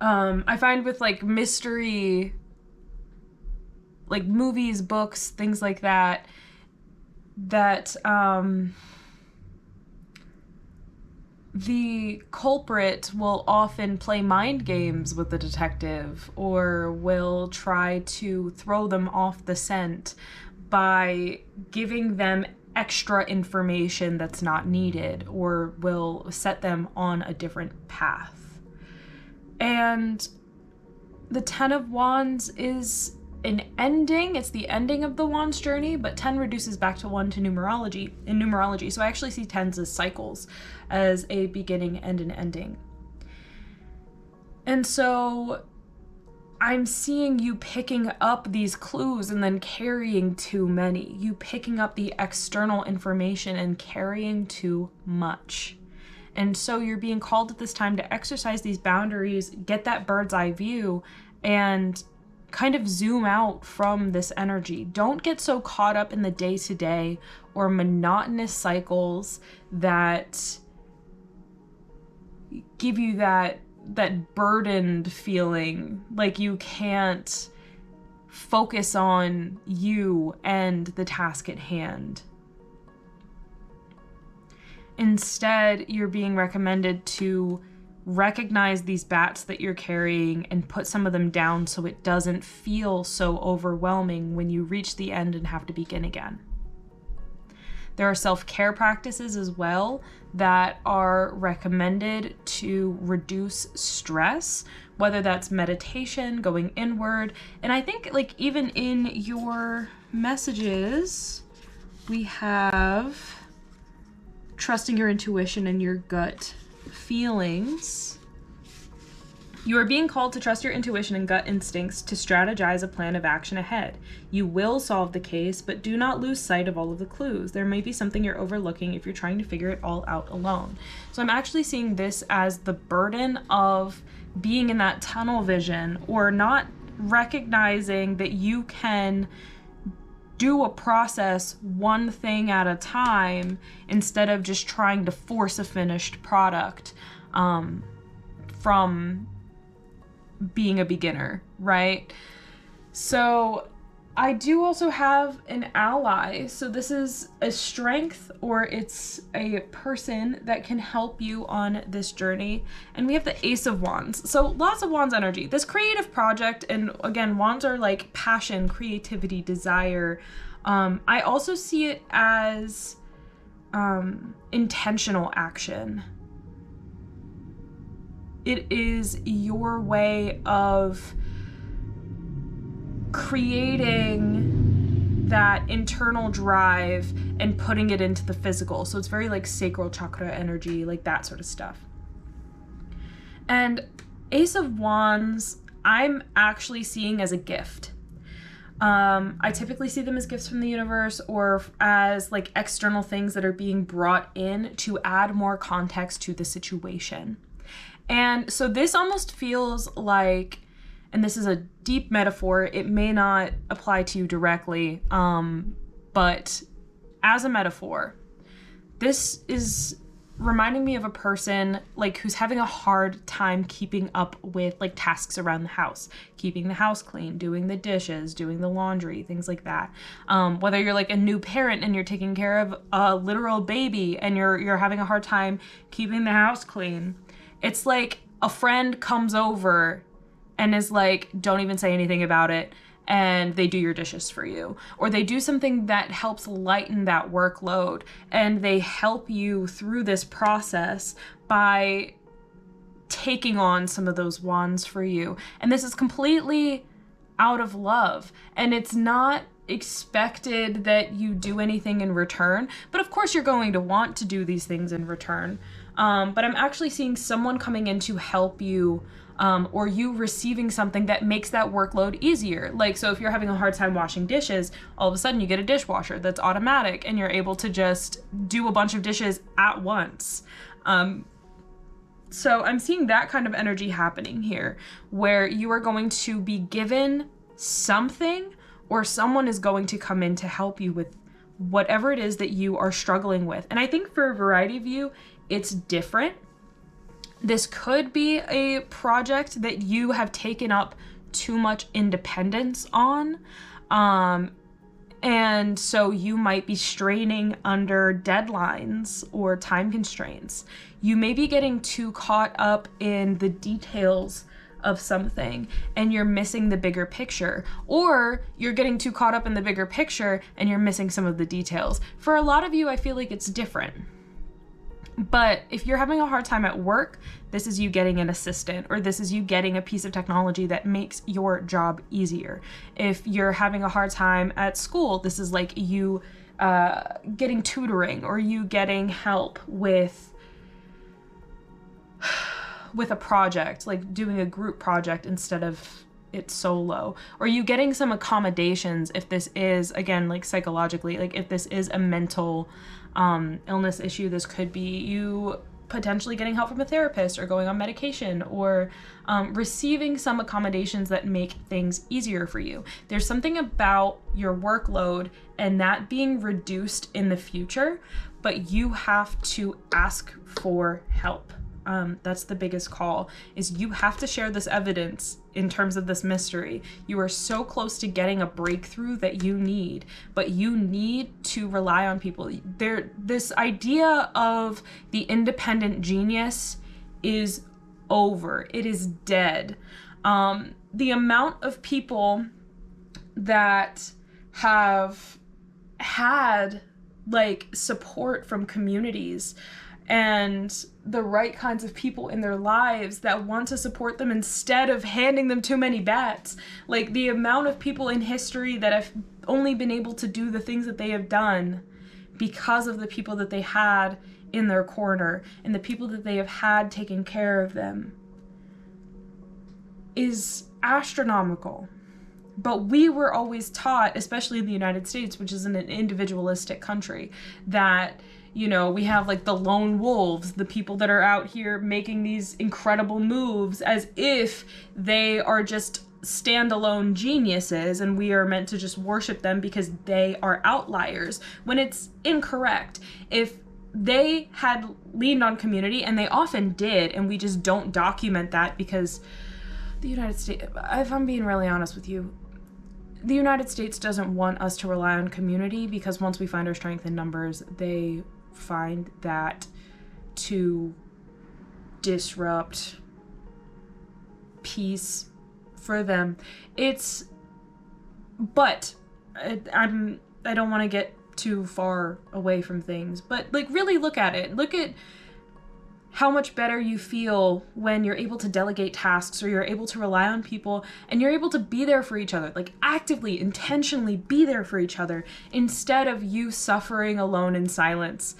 S1: I find with like mystery, like movies, books, things like that, that the culprit will often play mind games with the detective, or will try to throw them off the scent by giving them extra information that's not needed, or will set them on a different path. And the Ten of Wands is an ending. It's the ending of the Wands journey, but 10 reduces back to 1 to numerology. So I actually see 10s as cycles, as a beginning and an ending. And so I'm seeing you picking up these clues and then carrying too many. You picking up the external information and carrying too much. And so you're being called at this time to exercise these boundaries, get that bird's eye view, and kind of zoom out from this energy. Don't get so caught up in the day-to-day or monotonous cycles that give you that burdened feeling, like you can't focus on you and the task at hand. Instead, you're being recommended to recognize these bats that you're carrying and put some of them down so it doesn't feel so overwhelming when you reach the end and have to begin again. There are self-care practices as well that are recommended to reduce stress, whether that's meditation, going inward. And I think like even in your messages, we have trusting your intuition and your gut feelings. You are being called to trust your intuition and gut instincts to strategize a plan of action ahead. You will solve the case, but do not lose sight of all of the clues. There may be something you're overlooking if you're trying to figure it all out alone. So I'm actually seeing this as the burden of being in that tunnel vision, or not recognizing that you can do a process one thing at a time instead of just trying to force a finished product from being a beginner, right? So I do also have an ally. So this is a strength, or it's a person that can help you on this journey. And we have the Ace of Wands. So lots of Wands energy. This creative project, and again, Wands are like passion, creativity, desire. I also see it as intentional action. It is your way of creating that internal drive and putting it into the physical. So it's very like sacral chakra energy, like that sort of stuff. And Ace of Wands, I'm actually seeing as a gift. I typically see them as gifts from the universe, or as like external things that are being brought in to add more context to the situation. And so this almost feels like, and this is a deep metaphor, it may not apply to you directly, but as a metaphor, this is reminding me of a person like who's having a hard time keeping up with like tasks around the house, keeping the house clean, doing the dishes, doing the laundry, things like that. Whether you're like a new parent and you're taking care of a literal baby and you're having a hard time keeping the house clean. It's like a friend comes over and is like, don't even say anything about it, and they do your dishes for you. Or they do something that helps lighten that workload, and they help you through this process by taking on some of those wands for you. And this is completely out of love, and it's not expected that you do anything in return, but of course you're going to want to do these things in return. But I'm actually seeing someone coming in to help you or you receiving something that makes that workload easier. Like, so if you're having a hard time washing dishes, all of a sudden you get a dishwasher that's automatic and you're able to just do a bunch of dishes at once. So I'm seeing that kind of energy happening here, where you are going to be given something, or someone is going to come in to help you with whatever it is that you are struggling with. And I think for a variety of you, it's different. This could be a project that you have taken up too much independence on. And so you might be straining under deadlines or time constraints. You may be getting too caught up in the details of something and you're missing the bigger picture, or you're getting too caught up in the bigger picture and you're missing some of the details. For a lot of you, I feel like it's different. But if you're having a hard time at work, this is you getting an assistant, or this is you getting a piece of technology that makes your job easier. If you're having a hard time at school, this is like you getting tutoring, or you getting help with a project, like doing a group project instead of it solo, or you getting some accommodations if this is, again, like psychologically, like if this is a mental illness issue, this could be you potentially getting help from a therapist, or going on medication, or receiving some accommodations that make things easier for you. There's something about your workload and that being reduced in the future, but you have to ask for help. That's the biggest call, is you have to share this evidence in terms of this mystery. You are so close to getting a breakthrough that you need, but you need to rely on people. This idea of the independent genius is over. It is dead. The amount of people that have had like support from communities and the right kinds of people in their lives that want to support them instead of handing them too many bats. Like the amount of people in history that have only been able to do the things that they have done because of the people that they had in their corner and the people that they have had taking care of them is astronomical. But we were always taught, especially in the United States, which is an individualistic country, that we have like the lone wolves, the people that are out here making these incredible moves as if they are just standalone geniuses and we are meant to just worship them because they are outliers, when it's incorrect. If they had leaned on community, and they often did, and we just don't document that because the United States, if I'm being really honest with you, the United States doesn't want us to rely on community, because once we find our strength in numbers, they find that to disrupt peace for them. But I don't want to get too far away from things, but like really look at it. Look at how much better you feel when you're able to delegate tasks, or you're able to rely on people, and you're able to be there for each other, like actively, intentionally be there for each other, instead of you suffering alone in silence.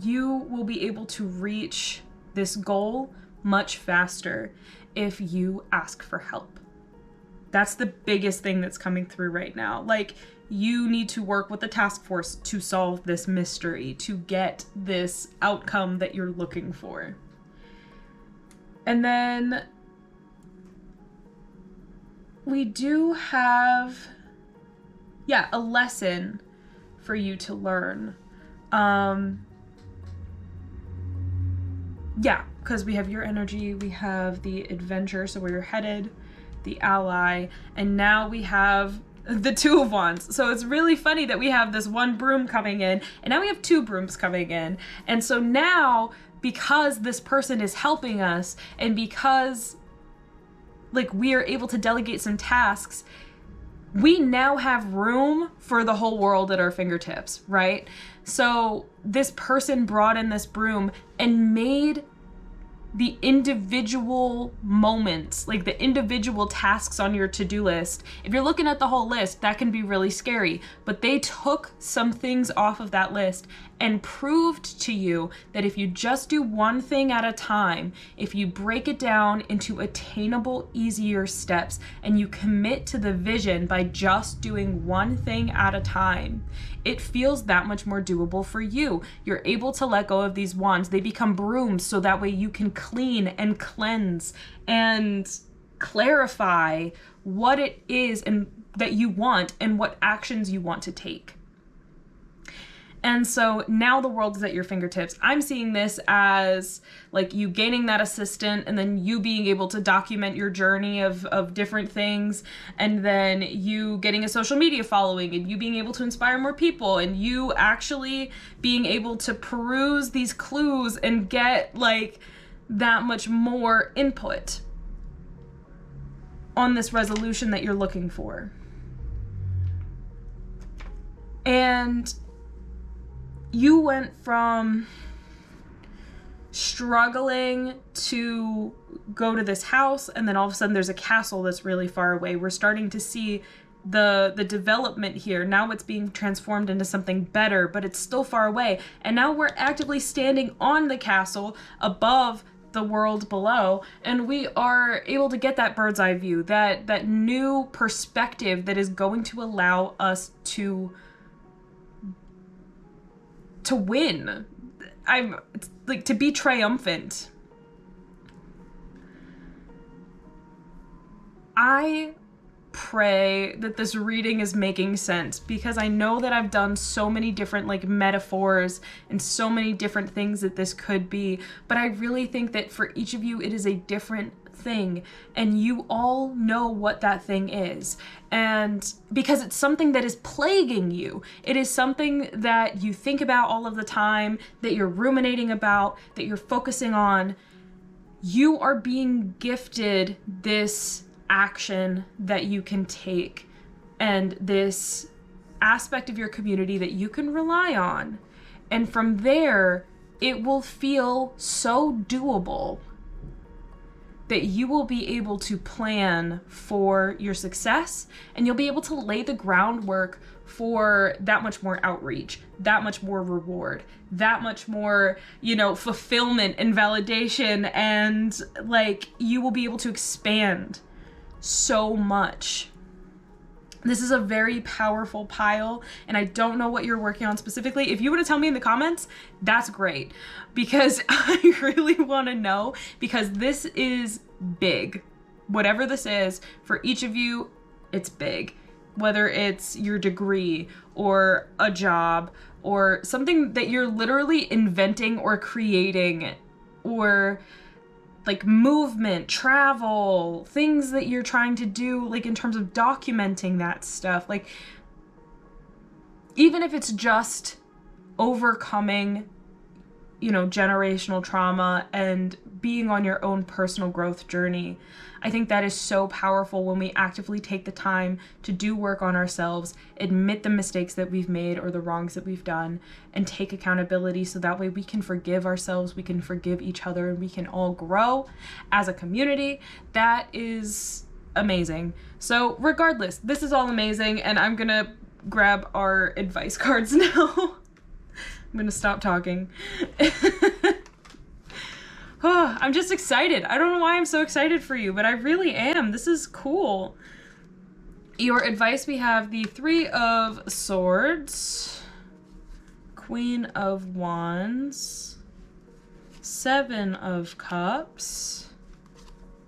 S1: You will be able to reach this goal much faster if you ask for help. That's the biggest thing that's coming through right now. Like, you need to work with the task force to solve this mystery, to get this outcome that you're looking for. And then we do have, a lesson for you to learn. Because we have your energy, we have the adventure, so where you're headed, the ally, and now we have the Two of Wands. So it's really funny that we have this one broom coming in, and now we have two brooms coming in. And so now, because this person is helping us, and because like we are able to delegate some tasks, we now have room for the whole world at our fingertips, right? So this person brought in this broom and made the individual moments, like the individual tasks on your to-do list. If you're looking at the whole list, that can be really scary, but they took some things off of that list and proved to you that if you just do one thing at a time, if you break it down into attainable, easier steps, and you commit to the vision by just doing one thing at a time, it feels that much more doable for you. You're able to let go of these wands. They become brooms, so that way you can clean and cleanse and clarify what it is and that you want and what actions you want to take. And so now the world is at your fingertips. I'm seeing this as like you gaining that assistant and then you being able to document your journey of different things, and then you getting a social media following and you being able to inspire more people and you actually being able to peruse these clues and get like that much more input on this resolution that you're looking for. And you went from struggling to go to this house, and then all of a sudden there's a castle that's really far away. We're starting to see the development here. Now it's being transformed into something better, but it's still far away. And now we're actively standing on the castle above the world below, and we are able to get that bird's eye view, that new perspective that is going to allow us to win. It's like to be triumphant. I pray that this reading is making sense, because I know that I've done so many different like metaphors and so many different things that this could be, but I really think that for each of you it is a different thing, and you all know what that thing is. And because it's something that is plaguing you, it is something that you think about all of the time, that you're ruminating about, that you're focusing on, you are being gifted this action that you can take and this aspect of your community that you can rely on. And from there, it will feel so doable that you will be able to plan for your success, and you'll be able to lay the groundwork for that much more outreach, that much more reward, that much more, fulfillment and validation, and like you will be able to expand so much. This is a very powerful pile, and I don't know what you're working on specifically. If you want to tell me in the comments, that's great, because I really want to know, because this is big. Whatever this is, for each of you, it's big. Whether it's your degree or a job or something that you're literally inventing or creating, or like movement, travel, things that you're trying to do, like in terms of documenting that stuff. Like, even if it's just overcoming, generational trauma and being on your own personal growth journey, I think that is so powerful when we actively take the time to do work on ourselves, admit the mistakes that we've made or the wrongs that we've done, and take accountability, so that way we can forgive ourselves, we can forgive each other, and we can all grow as a community. That is amazing. So regardless, this is all amazing, and I'm gonna grab our advice cards now. I'm gonna stop talking. I'm just excited. I don't know why I'm so excited for you, but I really am. This is cool. Your advice, we have the 3 of Swords, Queen of Wands, 7 of Cups,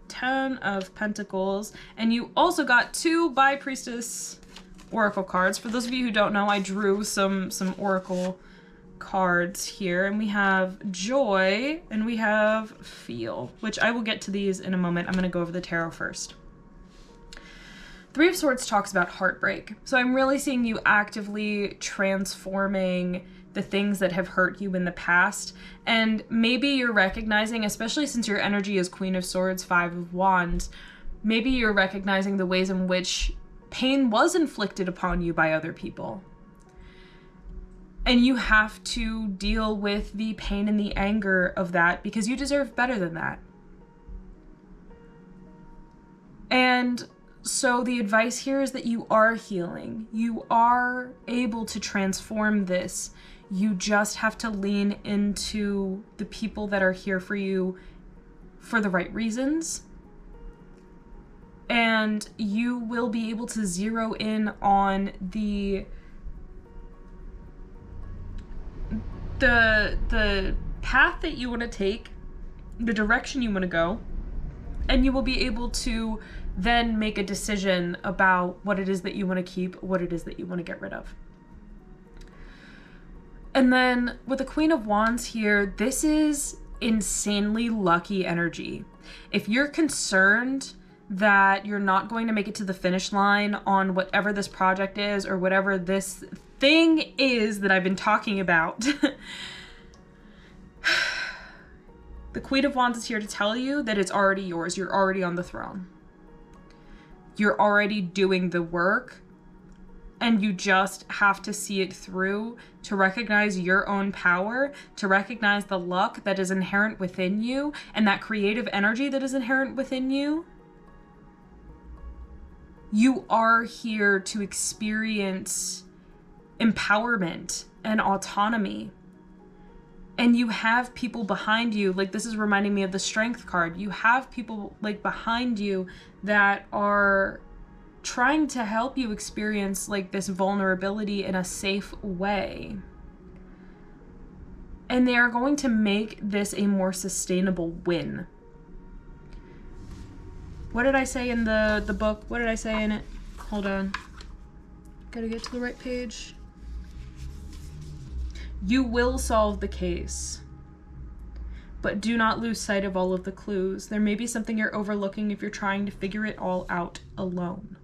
S1: 10 of Pentacles, and you also got 2 by Priestess Oracle cards. For those of you who don't know, I drew some Oracle cards here, and we have Joy and we have Feel, which I will get to these in a moment. I'm going to go over the tarot first. 3 of Swords talks about heartbreak. So I'm really seeing you actively transforming the things that have hurt you in the past. And maybe you're recognizing, especially since your energy is Queen of Swords, 5 of Wands, maybe you're recognizing the ways in which pain was inflicted upon you by other people. And you have to deal with the pain and the anger of that because you deserve better than that. And so the advice here is that you are healing. You are able to transform this. You just have to lean into the people that are here for you for the right reasons. And you will be able to zero in on the path that you want to take, the direction you want to go, and you will be able to then make a decision about what it is that you want to keep, what it is that you want to get rid of. And then with the Queen of Wands here, this is insanely lucky energy. If you're concerned that you're not going to make it to the finish line on whatever this project is or whatever this thing is that I've been talking about, the Queen of Wands is here to tell you that it's already yours. You're already on the throne. You're already doing the work, and you just have to see it through to recognize your own power, to recognize the luck that is inherent within you and that creative energy that is inherent within you. You are here to experience empowerment and autonomy. And you have people behind you, like this is reminding me of the Strength card. You have people like behind you that are trying to help you experience like this vulnerability in a safe way. And they are going to make this a more sustainable win. What did I say in the book? What did I say in it? Hold on. Gotta get to the right page. You will solve the case, but do not lose sight of all of the clues. There may be something you're overlooking if you're trying to figure it all out alone.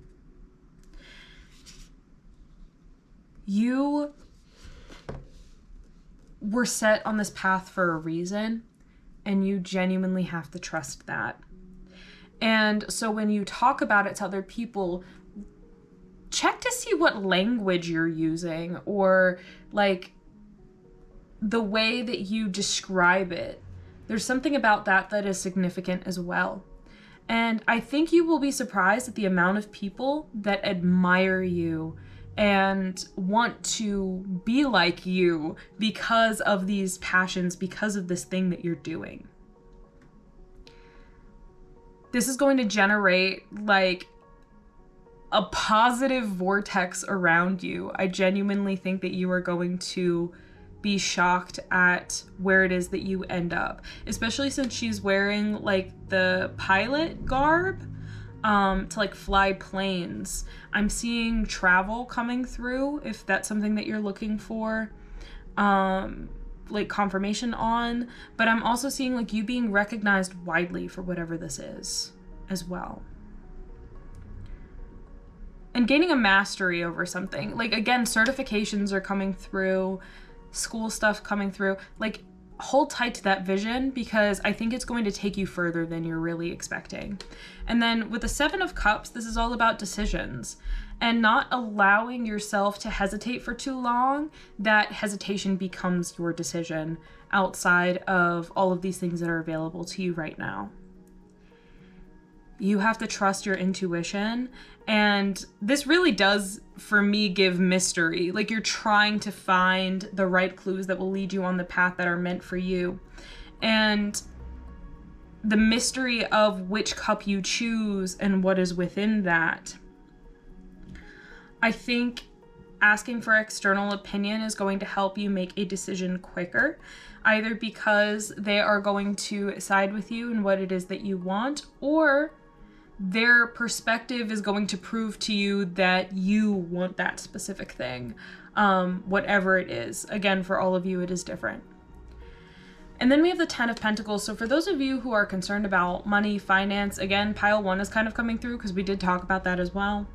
S1: You were set on this path for a reason, and you genuinely have to trust that. And so when you talk about it to other people, check to see what language you're using or like the way that you describe it. There's something about that that is significant as well. And I think you will be surprised at the amount of people that admire you and want to be like you because of these passions, because of this thing that you're doing. This is going to generate like a positive vortex around you. I genuinely think that you are going to be shocked at where it is that you end up, especially since she's wearing like the pilot garb to like fly planes. I'm seeing travel coming through if that's something that you're looking for like confirmation on, but I'm also seeing like you being recognized widely for whatever this is as well. And gaining a mastery over something. Like again, certifications are coming through, school stuff coming through. Like hold tight to that vision because I think it's going to take you further than you're really expecting. And then with the Seven of Cups, this is all about decisions and not allowing yourself to hesitate for too long. That hesitation becomes your decision outside of all of these things that are available to you right now. You have to trust your intuition. And this really does, for me, give mystery. Like you're trying to find the right clues that will lead you on the path that are meant for you. And the mystery of which cup you choose and what is within that. I think asking for external opinion is going to help you make a decision quicker, either because they are going to side with you in what it is that you want, or their perspective is going to prove to you that you want that specific thing, whatever it is. Again, for all of you, it is different. And then we have the Ten of Pentacles. So for those of you who are concerned about money, finance, again, pile one is kind of coming through because we did talk about that as well.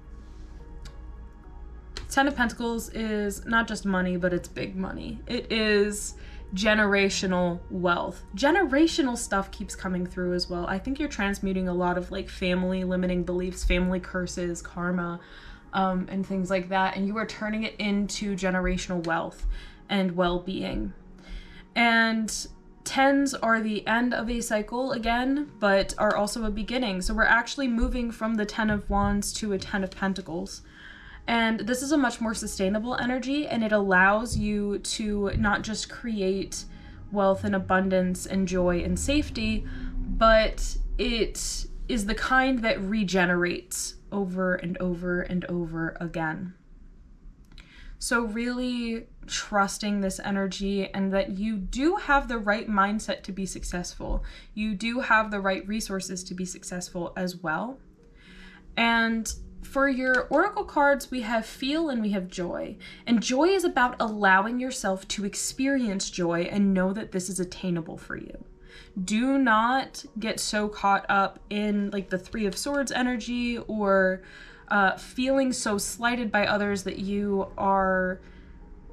S1: Ten of Pentacles is not just money, but it's big money. It is generational wealth. Generational stuff keeps coming through as well. I think you're transmuting a lot of like family limiting beliefs, family curses, karma, and things like that. And you are turning it into generational wealth. and well-being. And 10s are the end of a cycle again, but are also a beginning. So we're actually moving from the 10 of Wands to a 10 of Pentacles. And this is a much more sustainable energy, and it allows you to not just create wealth and abundance and joy and safety, but it is the kind that regenerates over and over and over again. So really trusting this energy, and that you do have the right mindset to be successful. You do have the right resources to be successful as well. And for your oracle cards, we have feel and we have joy. And joy is about allowing yourself to experience joy and know that this is attainable for you. Do not get so caught up in like the Three of Swords energy, or feeling so slighted by others that you are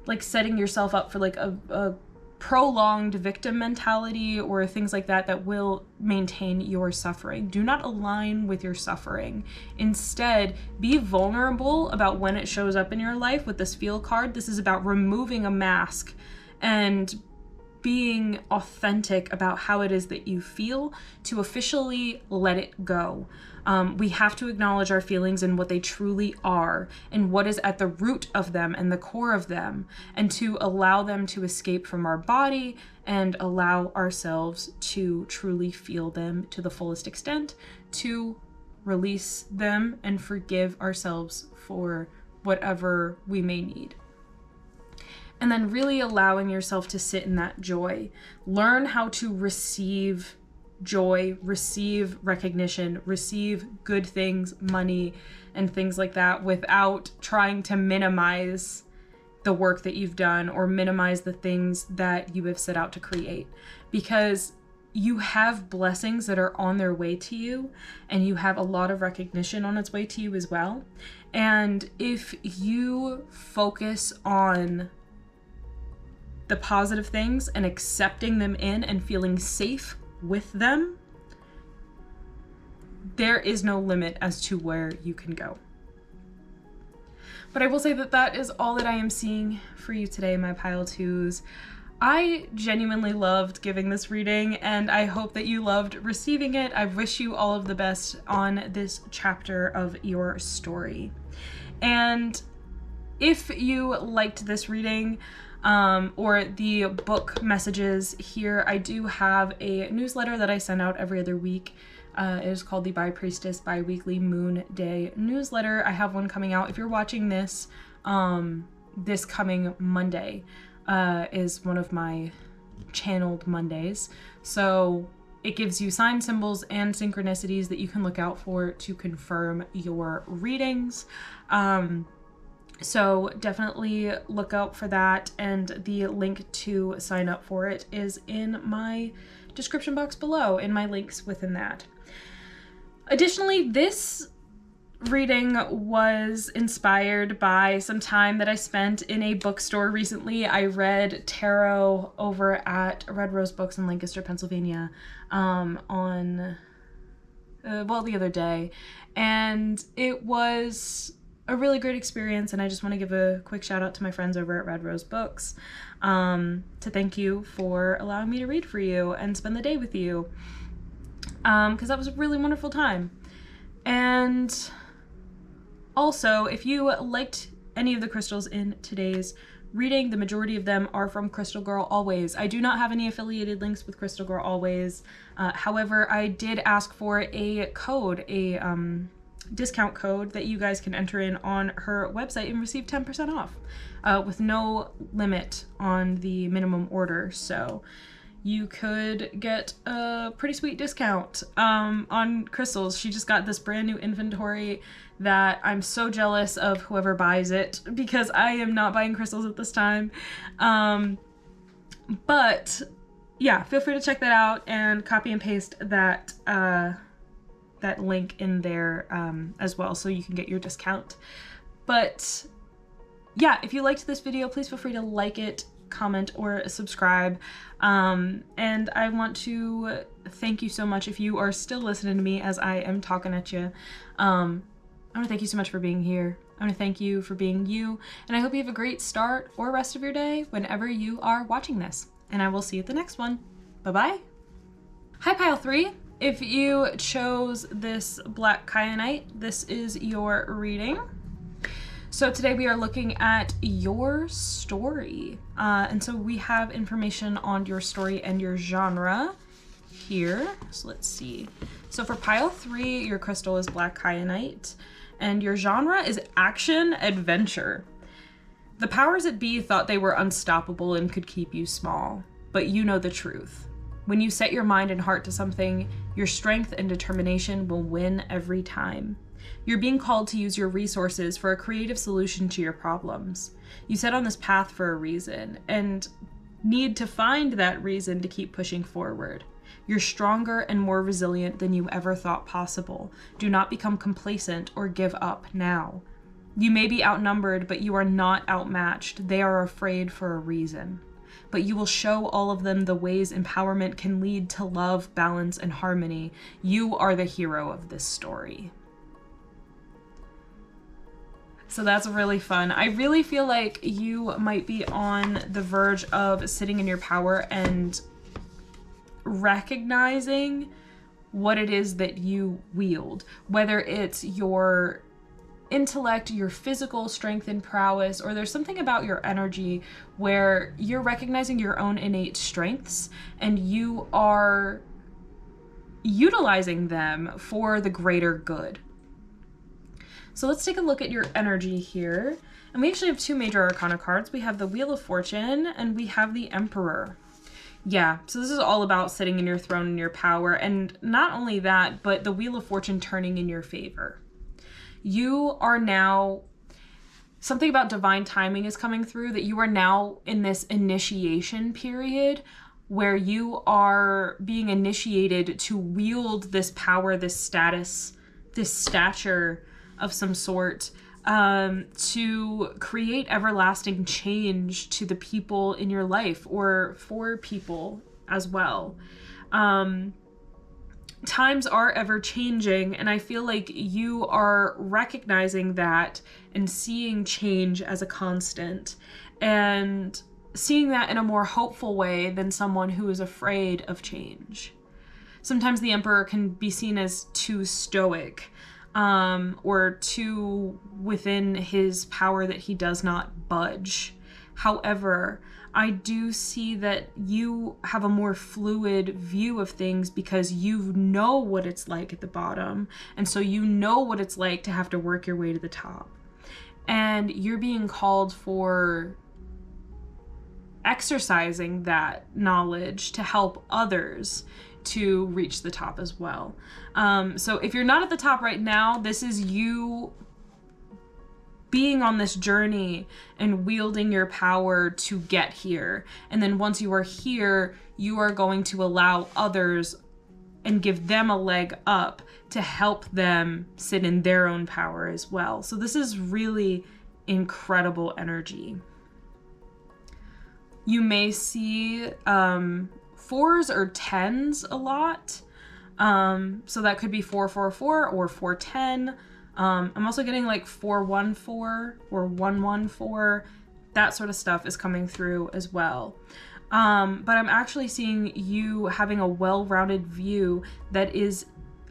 S1: like setting yourself up for like a prolonged victim mentality or things like that that will maintain your suffering. Do not align with your suffering. Instead, be vulnerable about when it shows up in your life with this feel card. This is about removing a mask and being authentic about how it is that you feel, to officially let it go. We have to acknowledge our feelings and what they truly are, and what is at the root of them and the core of them, and to allow them to escape from our body and allow ourselves to truly feel them to the fullest extent, to release them and forgive ourselves for whatever we may need. And then really allowing yourself to sit in that joy. Learn how to receive joy, receive recognition, receive good things, money, and things like that, without trying to minimize the work that you've done or minimize the things that you have set out to create. Because you have blessings that are on their way to you, and you have a lot of recognition on its way to you as well. And if you focus on the positive things and accepting them in and feeling safe with them, there is no limit as to where you can go. But I will say that that is all that I am seeing for you today, my pile twos. I genuinely loved giving this reading, and I hope that you loved receiving it. I wish you all of the best on this chapter of your story. And if you liked this reading, or the book messages here, I do have a newsletter that I send out every other week. It is called the By Priestess Bi-Weekly Moon Day newsletter. I have one coming out. If you're watching this, this coming Monday is one of my channeled Mondays. So it gives you sign symbols and synchronicities that you can look out for to confirm your readings. So definitely look out for that, and the link to sign up for it is in my description box below, in my links within that. Additionally, this reading was inspired by some time that I spent in a bookstore recently. I read tarot over at Red Rose Books in Lancaster, Pennsylvania, the other day, and it was a really great experience, and I just want to give a quick shout out to my friends over at Red Rose Books to thank you for allowing me to read for you and spend the day with you, because that was a really wonderful time. And also, if you liked any of the crystals in today's reading, the majority of them are from Crystal Girl Always. I do not have any affiliated links with Crystal Girl Always. However, I did ask for a code, discount code that you guys can enter in on her website and receive 10% off with no limit on the minimum order. So you could get a pretty sweet discount on crystals. She just got this brand new inventory that I'm so jealous of whoever buys it, because I am not buying crystals at this time. But yeah, feel free to check that out and copy and paste that link in there as well, so you can get your discount. But yeah, if you liked this video, please feel free to like it, comment, or subscribe. And I want to thank you so much if you are still listening to me as I am talking at you. I want to thank you so much for being here. I want to thank you for being you, and I hope you have a great start or rest of your day whenever you are watching this. And I will see you at the next one. Bye-bye. Hi, Pile 3. If you chose this Black Kyanite, this is your reading. So today we are looking at your story. And so we have information on your story and your genre here. So let's see. So for Pile 3, your crystal is Black Kyanite, and your genre is action adventure. The powers that be thought they were unstoppable and could keep you small, but you know the truth. When you set your mind and heart to something, your strength and determination will win every time. You're being called to use your resources for a creative solution to your problems. You set on this path for a reason, and need to find that reason to keep pushing forward. You're stronger and more resilient than you ever thought possible. Do not become complacent or give up now. You may be outnumbered, but you are not outmatched. They are afraid for a reason. But you will show all of them the ways empowerment can lead to love, balance, and harmony. You are the hero of this story. So that's really fun. I really feel like you might be on the verge of sitting in your power and recognizing what it is that you wield, whether it's your intellect, your physical strength and prowess, or there's something about your energy where you're recognizing your own innate strengths and you are utilizing them for the greater good. So let's take a look at your energy here. And we actually have two major arcana cards. We have the Wheel of Fortune and we have the Emperor. Yeah, so this is all about sitting in your throne and your power, and not only that, but the Wheel of Fortune turning in your favor. You are now, something about divine timing is coming through, that you are now in this initiation period where you are being initiated to wield this power, this status, this stature of some sort, to create everlasting change to the people in your life or for people as well. Times are ever changing, and I feel like you are recognizing that and seeing change as a constant and seeing that in a more hopeful way than someone who is afraid of change. Sometimes the Emperor can be seen as too stoic, or too within his power that he does not budge. However, I do see that you have a more fluid view of things because you know what it's like at the bottom. And so you know what it's like to have to work your way to the top. And you're being called for exercising that knowledge to help others to reach the top as well. So if you're not at the top right now, this is you being on this journey and wielding your power to get here. And then once you are here, you are going to allow others and give them a leg up to help them sit in their own power as well. So this is really incredible energy. You may see 4s or 10s a lot. So that could be 444 or 410. I'm also getting like 414 or 114. That sort of stuff is coming through as well. But I'm actually seeing you having a well-rounded view that is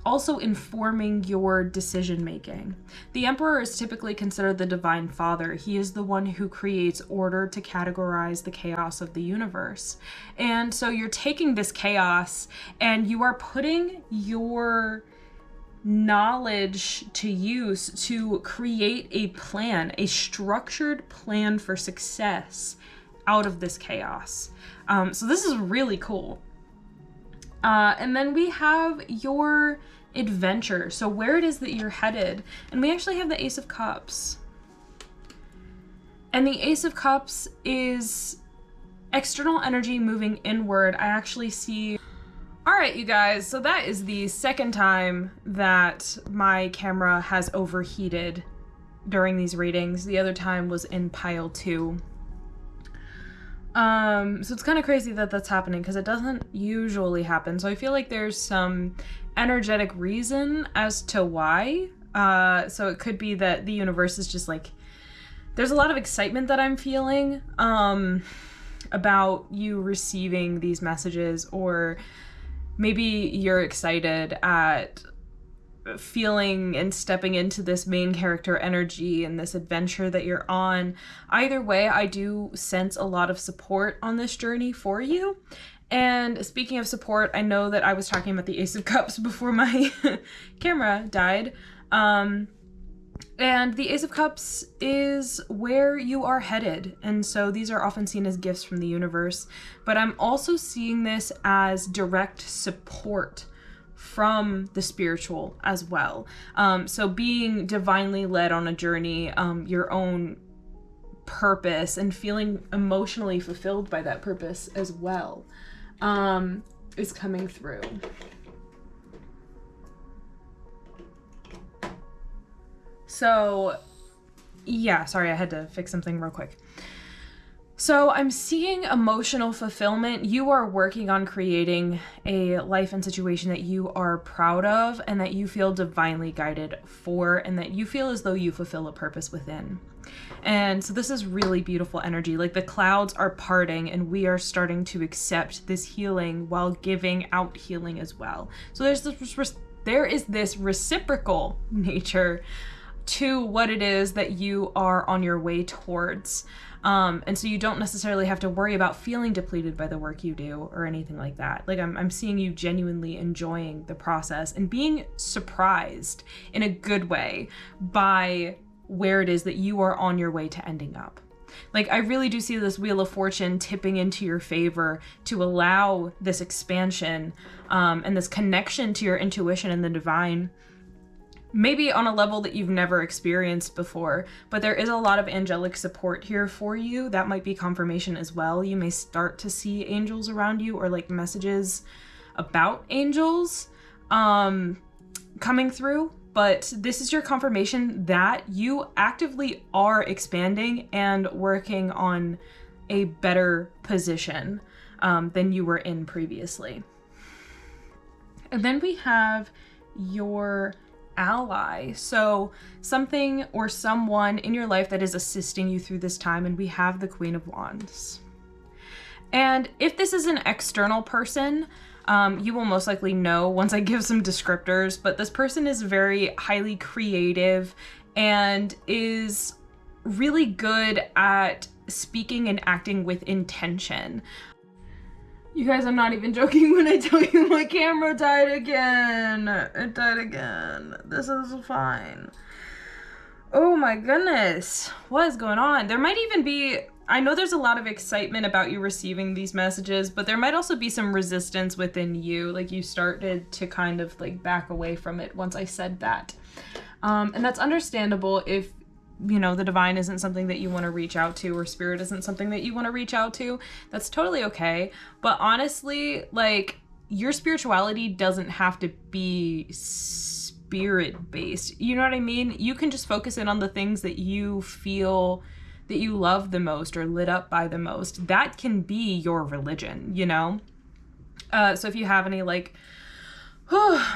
S1: also informing your decision making. The Emperor is typically considered the divine father. He is the one who creates order to categorize the chaos of the universe. And so you're taking this chaos and you are putting your knowledge to use to create a plan, a structured plan for success out of this chaos. So this is really cool. And then we have your adventure. So where it is that you're headed. And we actually have the Ace of Cups. And the Ace of Cups is external energy moving inward. I actually see... All right, you guys, so that is the second time that my camera has overheated during these readings. The other time was in pile 2. So it's kind of crazy that that's happening because it doesn't usually happen. So I feel like there's some energetic reason as to why. So it could be that the universe is just like, there's a lot of excitement that I'm feeling about you receiving these messages, or maybe you're excited at feeling and stepping into this main character energy and this adventure that you're on. Either way, I do sense a lot of support on this journey for you. And speaking of support, I know that I was talking about the Ace of Cups before my camera died. And the Ace of Cups is where you are headed. And so these are often seen as gifts from the universe. But I'm also seeing this as direct support from the spiritual as well. So being divinely led on a journey, your own purpose, and feeling emotionally fulfilled by that purpose as well, is coming through. So, yeah, sorry, I had to fix something real quick. So I'm seeing emotional fulfillment. You are working on creating a life and situation that you are proud of and that you feel divinely guided for, and that you feel as though you fulfill a purpose within. And so this is really beautiful energy. Like the clouds are parting and we are starting to accept this healing while giving out healing as well. So there is this reciprocal nature to what it is that you are on your way towards. And so you don't necessarily have to worry about feeling depleted by the work you do or anything like that. Like I'm seeing you genuinely enjoying the process and being surprised in a good way by where it is that you are on your way to ending up. Like I really do see this Wheel of Fortune tipping into your favor to allow this expansion, and this connection to your intuition and the divine, maybe on a level that you've never experienced before, but there is a lot of angelic support here for you. That might be confirmation as well. You may start to see angels around you, or like messages about angels coming through, but this is your confirmation that you actively are expanding and working on a better position than you were in previously. And then we have your ally. So something or someone in your life that is assisting you through this time, and we have the Queen of Wands. And if this is an external person, you will most likely know once I give some descriptors, but this person is very highly creative and is really good at speaking and acting with intention. You guys, I'm not even joking when I tell you my camera died again. It died again. This is fine. Oh my goodness. What is going on? There might even be, I know there's a lot of excitement about you receiving these messages, but there might also be some resistance within you. Like you started to kind of like back away from it once I said that. And that's understandable if, you know, the divine isn't something that you want to reach out to, or spirit isn't something that you want to reach out to. That's totally okay. But honestly, like your spirituality doesn't have to be spirit based. You know what I mean? You can just focus in on the things that you feel that you love the most or lit up by the most. That can be your religion, you know? So if you have any like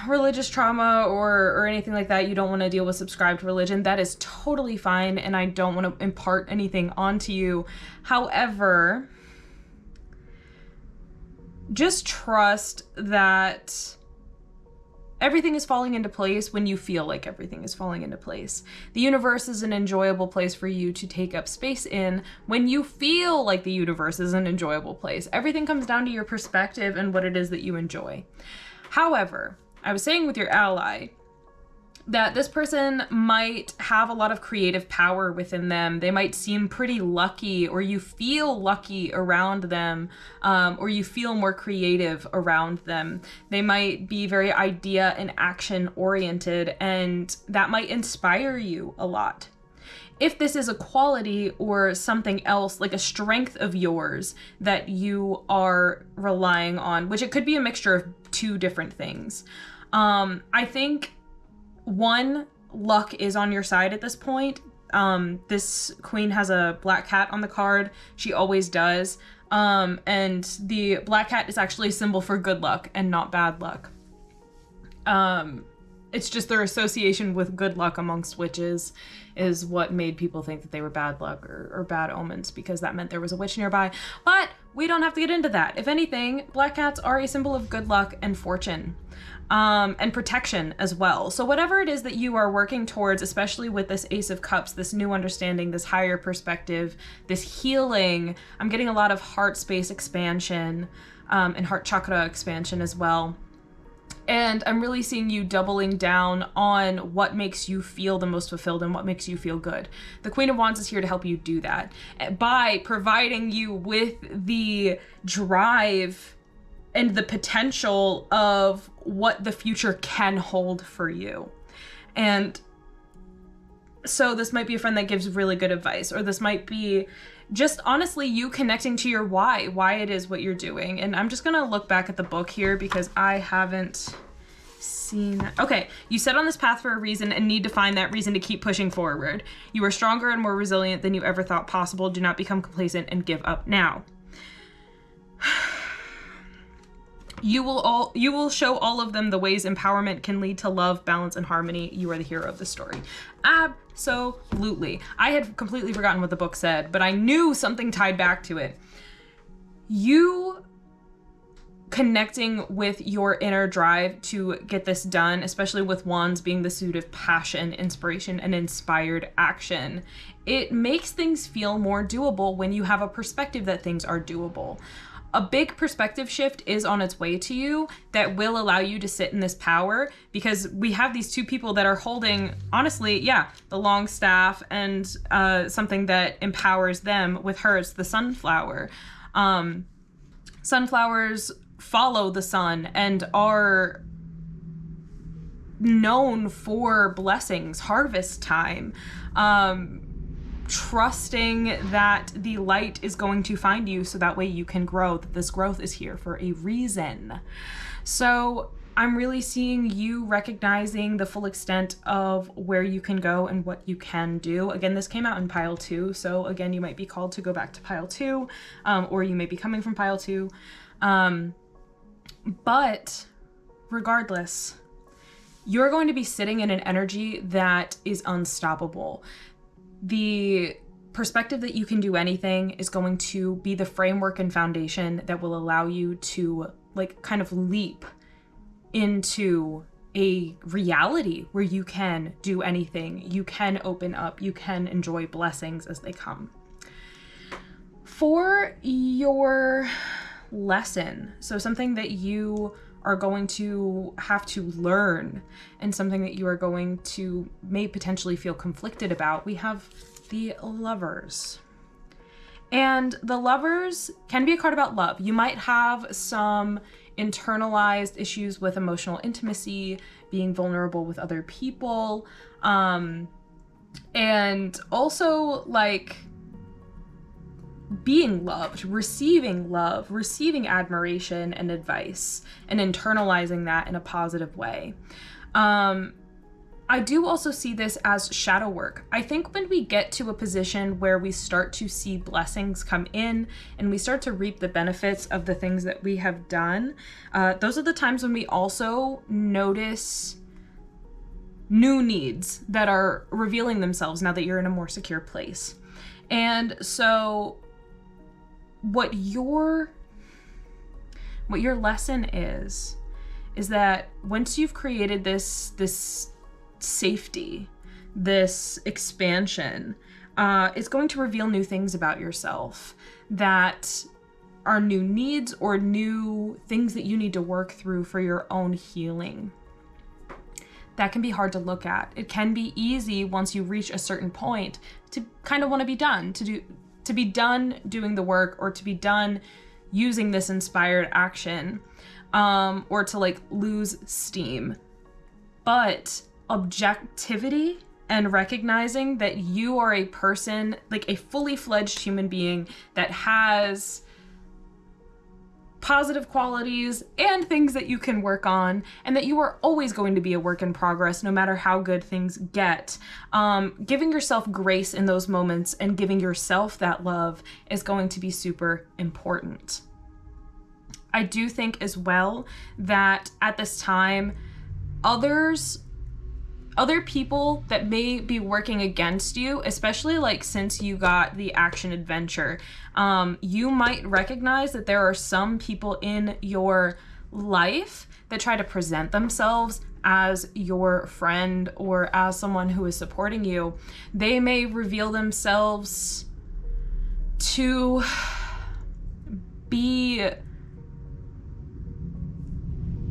S1: religious trauma or anything like that, you don't want to deal with subscribed religion, that is totally fine, and I don't want to impart anything onto you. However, just trust that everything is falling into place when you feel like everything is falling into place. The universe is an enjoyable place for you to take up space in when you feel like the universe is an enjoyable place. Everything comes down to your perspective and what it is that you enjoy. However, I was saying with your ally that this person might have a lot of creative power within them. They might seem pretty lucky, or you feel lucky around them, or you feel more creative around them. They might be very idea and action oriented, and that might inspire you a lot. If this is a quality or something else, like a strength of yours that you are relying on, which it could be a mixture of two different things. I think one, luck is on your side at this point. This queen has a black cat on the card. She always does. And the black cat is actually a symbol for good luck and not bad luck. it's just their association with good luck amongst witches is what made people think that they were bad luck or bad omens, because that meant there was a witch nearby. But we don't have to get into that. If anything, black cats are a symbol of good luck and fortune, and protection as well. So whatever it is that you are working towards, especially with this Ace of Cups, this new understanding, this higher perspective, this healing, I'm getting a lot of heart space expansion, and heart chakra expansion as well. And I'm really seeing you doubling down on what makes you feel the most fulfilled and what makes you feel good. The Queen of Wands is here to help you do that by providing you with the drive and the potential of what the future can hold for you. And so this might be a friend that gives really good advice, or this might be just honestly you connecting to your why it is what you're doing. And I'm just gonna look back at the book here because I haven't seen that. Okay, you set on this path for a reason and need to find that reason to keep pushing forward. You are stronger and more resilient than you ever thought possible. Do not become complacent and give up now. You will show all of them the ways empowerment can lead to love, balance, and harmony. You are the hero of the story. Absolutely. I had completely forgotten what the book said, but I knew something tied back to it. You connecting with your inner drive to get this done, especially with wands being the suit of passion, inspiration, and inspired action. It makes things feel more doable when you have a perspective that things are doable. A big perspective shift is on its way to you that will allow you to sit in this power, because we have these two people that are holding, honestly, the long staff and something that empowers them. With her, it's the sunflower. Sunflowers follow the sun and are known for blessings, harvest time, trusting that the light is going to find you so that way you can grow, that this growth is here for a reason. So I'm really seeing you recognizing the full extent of where you can go and what you can do. Again, this came out in pile 2, so again, you might be called to go back to pile 2, or you may be coming from pile 2. But regardless, you're going to be sitting in an energy that is unstoppable. The perspective that you can do anything is going to be the framework and foundation that will allow you to kind of leap into a reality where you can do anything, you can open up, you can enjoy blessings as they come. For your lesson, so something that you are going to have to learn and something that you are going to may potentially feel conflicted about, we have the Lovers. And the Lovers can be a card about love. You might have some internalized issues with emotional intimacy, being vulnerable with other people, and also being loved, receiving admiration and advice, and internalizing that in a positive way. I do also see this as shadow work. I think when we get to a position where we start to see blessings come in and we start to reap the benefits of the things that we have done, those are the times when we also notice new needs that are revealing themselves now that you're in a more secure place. And so what your lesson is that once you've created this safety, this expansion, it's going to reveal new things about yourself that are new needs or new things that you need to work through for your own healing. That can be hard to look at. It can be easy once you reach a certain point to kind of want to be done, to be done doing the work, or to be done using this inspired action, or to lose steam. But objectivity and recognizing that you are a person, a fully fledged human being that has positive qualities and things that you can work on, and that you are always going to be a work in progress no matter how good things get. Giving yourself grace in those moments and giving yourself that love is going to be super important. I do think as well that at this time, others other people that may be working against you, especially like since you got the action adventure, you might recognize that there are some people in your life that try to present themselves as your friend or as someone who is supporting you. They may reveal themselves to be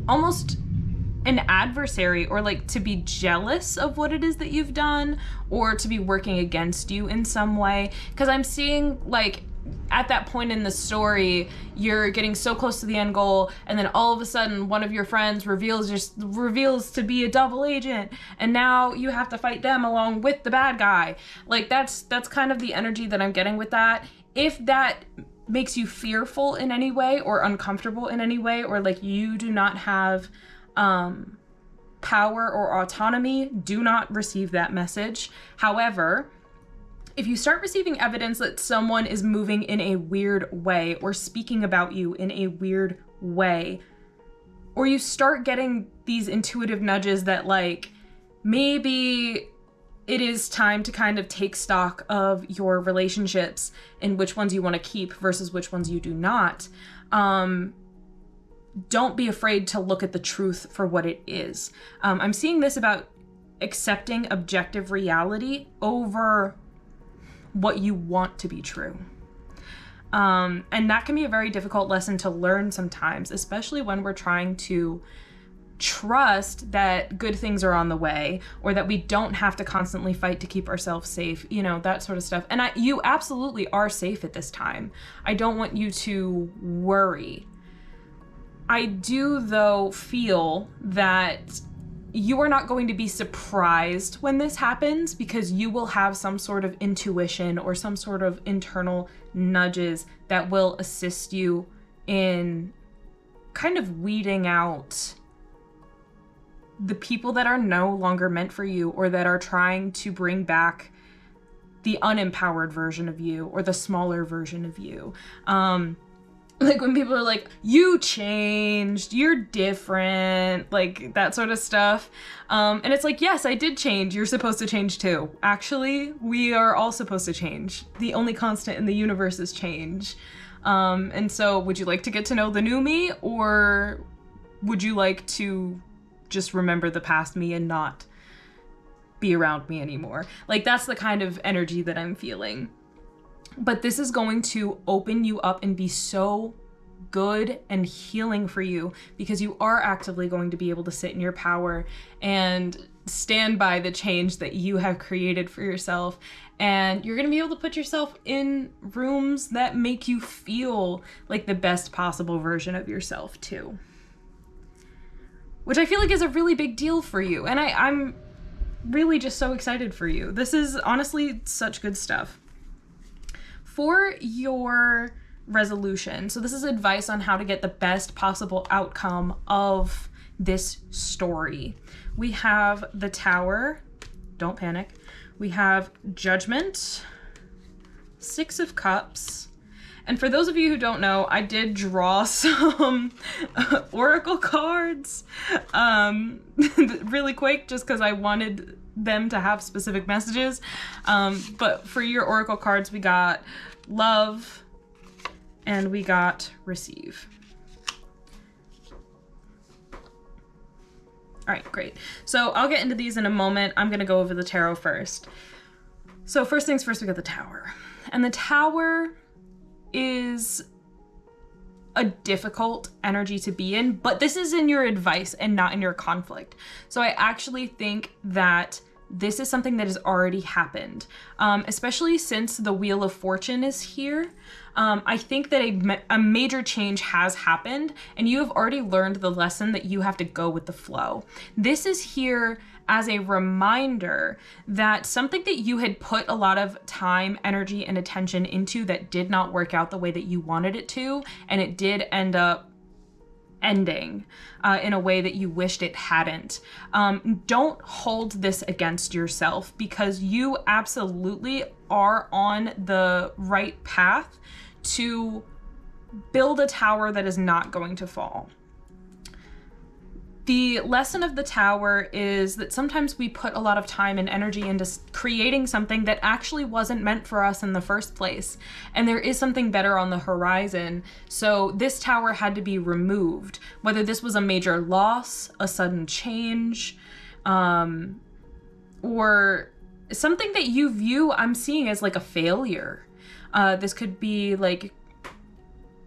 S1: almost an adversary, or like to be jealous of what it is that you've done, or to be working against you in some way. Because I'm seeing like at that point in the story, you're getting so close to the end goal, and then all of a sudden one of your friends reveals to be a double agent, and now you have to fight them along with the bad guy. Like that's kind of the energy that I'm getting with that. If that makes you fearful in any way or uncomfortable in any way, or like you do not have power or autonomy, do not receive that message. However, if you start receiving evidence that someone is moving in a weird way or speaking about you in a weird way, or you start getting these intuitive nudges that like maybe it is time to kind of take stock of your relationships and which ones you want to keep versus which ones you do not, don't be afraid to look at the truth for what it is. I'm seeing this about accepting objective reality over what you want to be true. And that can be a very difficult lesson to learn sometimes, especially when we're trying to trust that good things are on the way, or that we don't have to constantly fight to keep ourselves safe, that sort of stuff. And you absolutely are safe at this time. I don't want you to worry. I do, though, feel that you are not going to be surprised when this happens, because you will have some sort of intuition or some sort of internal nudges that will assist you in kind of weeding out the people that are no longer meant for you, or that are trying to bring back the unempowered version of you or the smaller version of you. Like when people are like, you changed, you're different, like that sort of stuff. And it's like, yes, I did change. You're supposed to change too. Actually, we are all supposed to change. The only constant in the universe is change. And so would you like to get to know the new me, or would you like to just remember the past me and not be around me anymore? Like that's the kind of energy that I'm feeling. But this is going to open you up and be so good and healing for you, because you are actively going to be able to sit in your power and stand by the change that you have created for yourself. And you're going to be able to put yourself in rooms that make you feel like the best possible version of yourself too. Which I feel like is a really big deal for you. And I'm really just so excited for you. This is honestly such good stuff. For your resolution, so this is advice on how to get the best possible outcome of this story. We have the Tower, don't panic. We have Judgment, Six of Cups. And for those of you who don't know, I did draw some oracle cards really quick, just because I wanted them to have specific messages. But for your oracle cards, we got Love and we got Receive. All right, great. So I'll get into these in a moment. I'm going to go over the tarot first. So first things first, we got the Tower. And the Tower is a difficult energy to be in, but this is in your advice and not in your conflict. So I actually think that this is something that has already happened, especially since the Wheel of Fortune is here. I think that a major change has happened, and you have already learned the lesson that you have to go with the flow. This is here as a reminder that something that you had put a lot of time, energy, and attention into that did not work out the way that you wanted it to, and it did end up ending in a way that you wished it hadn't. Don't hold this against yourself, because you absolutely are on the right path to build a tower that is not going to fall. The lesson of the Tower is that sometimes we put a lot of time and energy into creating something that actually wasn't meant for us in the first place. And there is something better on the horizon. So this tower had to be removed. Whether this was a major loss, a sudden change, or something that you view, I'm seeing as like a failure. This could be like,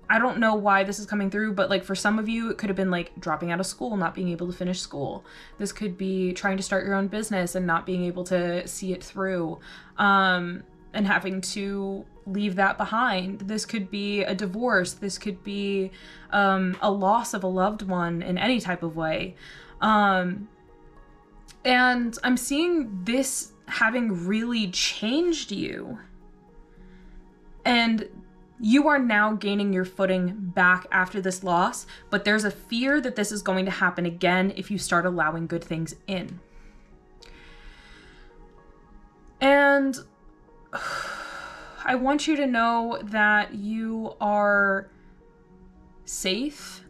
S1: I don't know why this is coming through, but like for some of you, it could have been like dropping out of school, not being able to finish school. This could be trying to start your own business and not being able to see it through, and having to leave that behind. This could be a divorce. This could be a loss of a loved one in any type of way. And I'm seeing this having really changed you. And you are now gaining your footing back after this loss, but there's a fear that this is going to happen again if you start allowing good things in. And I want you to know that you are safe,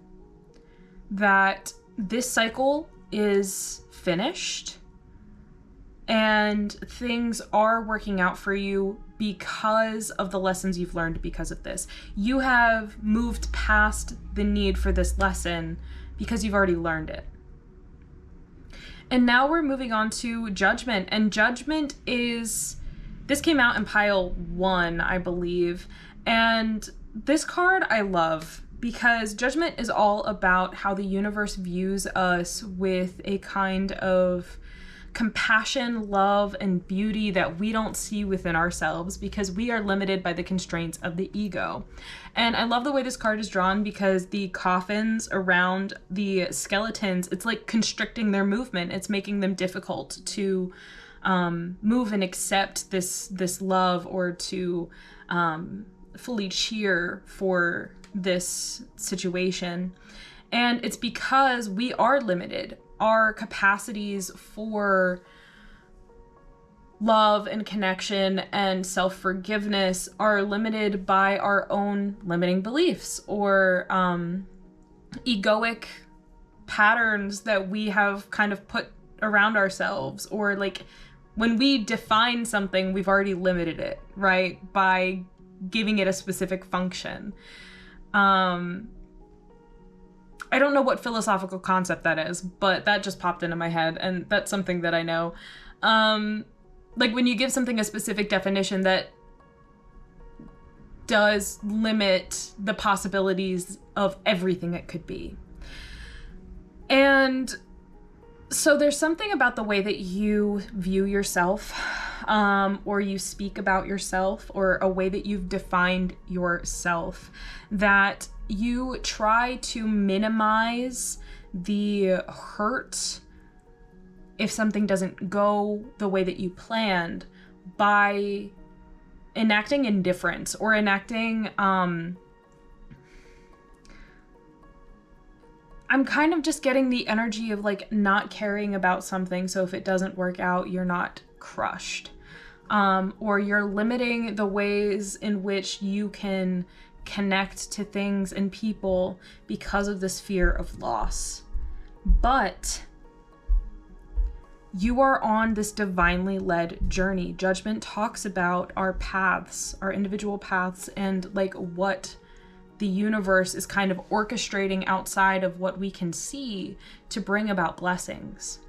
S1: that this cycle is finished, and things are working out for you because of the lessons you've learned because of this. You have moved past the need for this lesson because you've already learned it. And now we're moving on to Judgment. And Judgment is, this came out in pile 1, I believe. And this card I love because Judgment is all about how the universe views us with a kind of compassion, love, and beauty that we don't see within ourselves because we are limited by the constraints of the ego. And I love the way this card is drawn because the coffins around the skeletons, it's like constricting their movement. It's making them difficult to move and accept this love, or to fully cheer for this situation. And it's because we are limited. Our capacities for love and connection and self-forgiveness are limited by our own limiting beliefs, or egoic patterns that we have kind of put around ourselves. Or like when we define something, we've already limited it, right? By giving it a specific function. I don't know what philosophical concept that is, but that just popped into my head, and that's something that I know. Like when you give something a specific definition, that does limit the possibilities of everything it could be. And so there's something about the way that you view yourself, or you speak about yourself, or a way that you've defined yourself, that you try to minimize the hurt if something doesn't go the way that you planned by enacting indifference, or enacting I'm kind of just getting the energy of like not caring about something, so if it doesn't work out, you're not crushed, or you're limiting the ways in which you can connect to things and people because of this fear of loss. But you are on this divinely led journey. Judgment talks about our paths, our individual paths, and like what the universe is kind of orchestrating outside of what we can see to bring about blessings.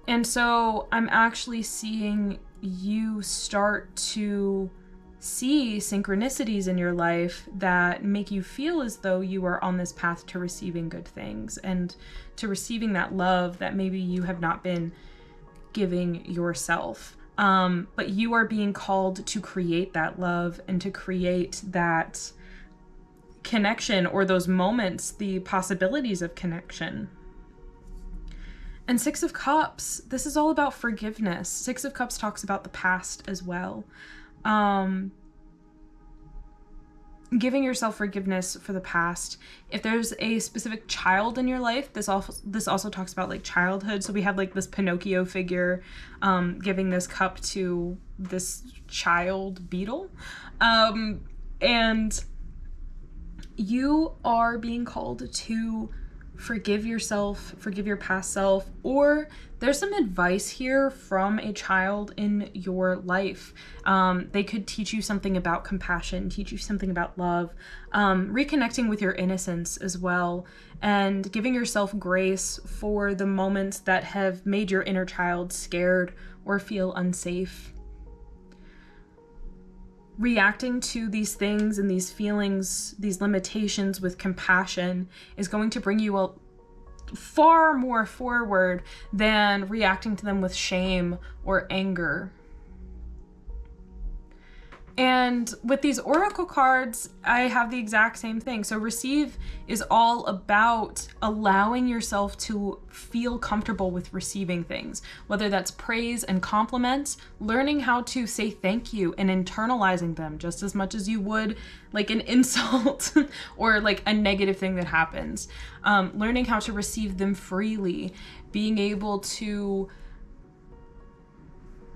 S1: And so I'm actually seeing you start to see synchronicities in your life that make you feel as though you are on this path to receiving good things, and to receiving that love that maybe you have not been giving yourself. But you are being called to create that love and to create that connection, or those moments, the possibilities of connection. And Six of Cups, this is all about forgiveness. Six of Cups talks about the past as well. Giving yourself forgiveness for the past. If there's a specific child in your life, this also talks about like childhood. So we have like this Pinocchio figure, giving this cup to this child beetle. And you are being called to forgive yourself, forgive your past self, or there's some advice here from a child in your life. They could teach you something about compassion, teach you something about love, reconnecting with your innocence as well, and giving yourself grace for the moments that have made your inner child scared or feel unsafe. Reacting to these things and these feelings, these limitations with compassion is going to bring you far more forward than reacting to them with shame or anger. And with these oracle cards, I have the exact same thing. So receive is all about allowing yourself to feel comfortable with receiving things, whether that's praise and compliments, learning how to say thank you and internalizing them just as much as you would like an insult or like a negative thing that happens. Learning how to receive them freely, being able to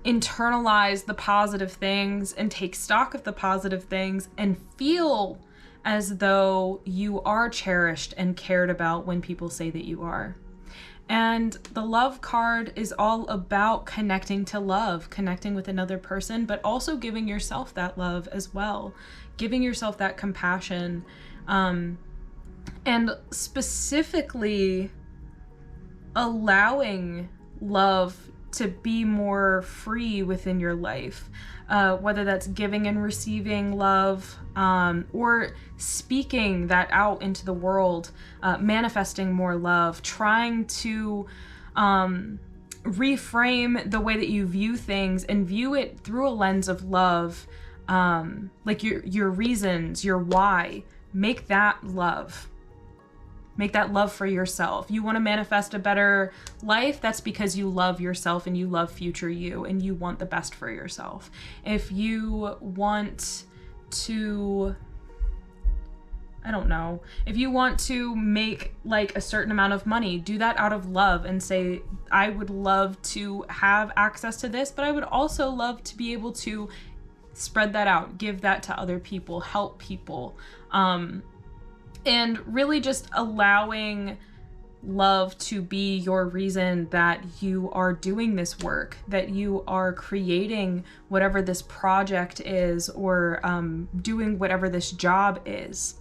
S1: internalize the positive things and take stock of the positive things and feel as though you are cherished and cared about when people say that you are. And the love card is all about connecting to love, connecting with another person, but also giving yourself that love as well, giving yourself that compassion, and specifically allowing love to be more free within your life, whether that's giving and receiving love, or speaking that out into the world, manifesting more love, trying to reframe the way that you view things and view it through a lens of love, like your reasons, your why. Make that love. Make that love for yourself. You want to manifest a better life, that's because you love yourself and you love future you and you want the best for yourself. If you want to, I don't know, if you want to make like a certain amount of money, do that out of love and say, I would love to have access to this, but I would also love to be able to spread that out, give that to other people, help people. And really just allowing love to be your reason that you are doing this work, that you are creating whatever this project is, or doing whatever this job is.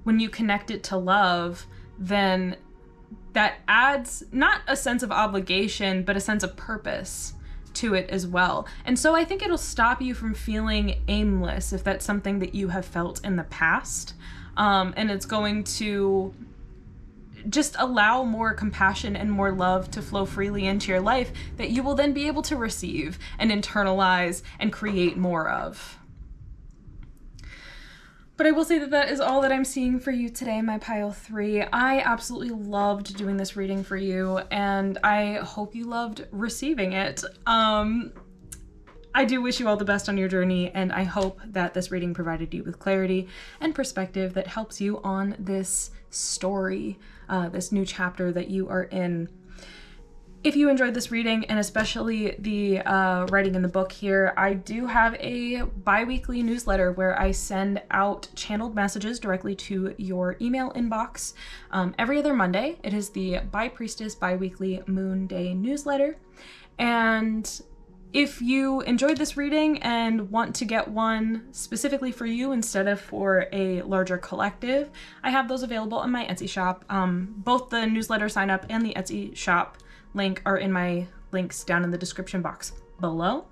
S1: When you connect it to love, then that adds not a sense of obligation, but a sense of purpose to it as well. And so I think it'll stop you from feeling aimless if that's something that you have felt in the past. And it's going to just allow more compassion and more love to flow freely into your life that you will then be able to receive and internalize and create more of. But I will say that that is all that I'm seeing for you today, my pile 3. I absolutely loved doing this reading for you, and I hope you loved receiving it. I do wish you all the best on your journey, and I hope that this reading provided you with clarity and perspective that helps you on this story, this new chapter that you are in. If you enjoyed this reading, and especially the writing in the book here, I do have a bi-weekly newsletter where I send out channeled messages directly to your email inbox every other Monday. It is the By Priestess bi-weekly Moon Day newsletter. And if you enjoyed this reading and want to get one specifically for you instead of for a larger collective, I have those available in my Etsy shop. Both the newsletter sign up and the Etsy shop link are in my links down in the description box below.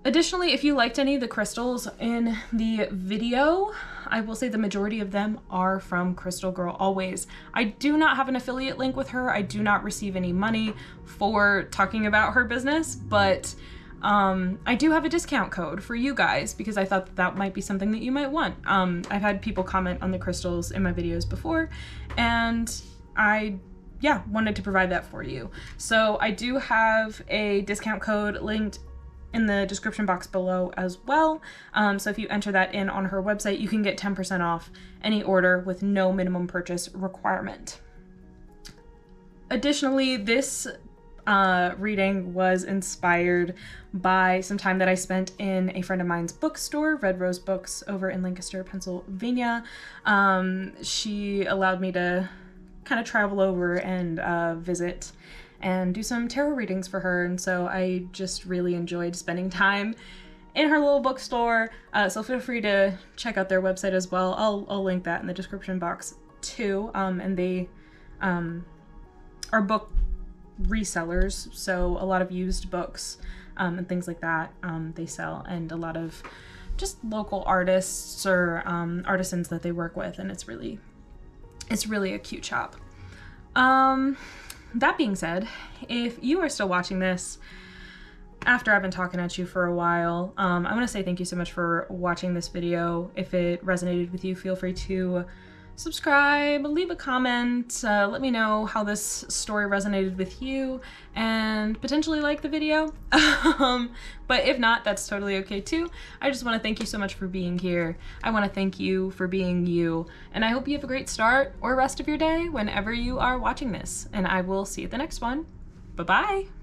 S1: Additionally, if you liked any of the crystals in the video, I will say the majority of them are from Crystal Girl Always. I do not have an affiliate link with her. I do not receive any money for talking about her business, but I do have a discount code for you guys because I thought that might be something that you might want. I've had people comment on the crystals in my videos before, and I wanted to provide that for you. So I do have a discount code linked in the description box below as well. So if you enter that in on her website, you can get 10% off any order with no minimum purchase requirement. Additionally, this reading was inspired by some time that I spent in a friend of mine's bookstore, Red Rose Books, over in Lancaster, Pennsylvania. She allowed me to kind of travel over and visit and do some tarot readings for her, and so I just really enjoyed spending time in her little bookstore. So feel free to check out their website as well. I'll link that in the description box too. And they are book resellers, so a lot of used books and things like that they sell, and a lot of just local artists or artisans that they work with, and it's really a cute shop. That being said, if you are still watching this after I've been talking at you for a while, I want to say thank you so much for watching this video. If it resonated with you, feel free to subscribe, leave a comment, let me know how this story resonated with you, and potentially like the video. But if not, that's totally okay too. I just want to thank you so much for being here. I want to thank you for being you, and I hope you have a great start or rest of your day whenever you are watching this, and I will see you at the next one. Bye-bye.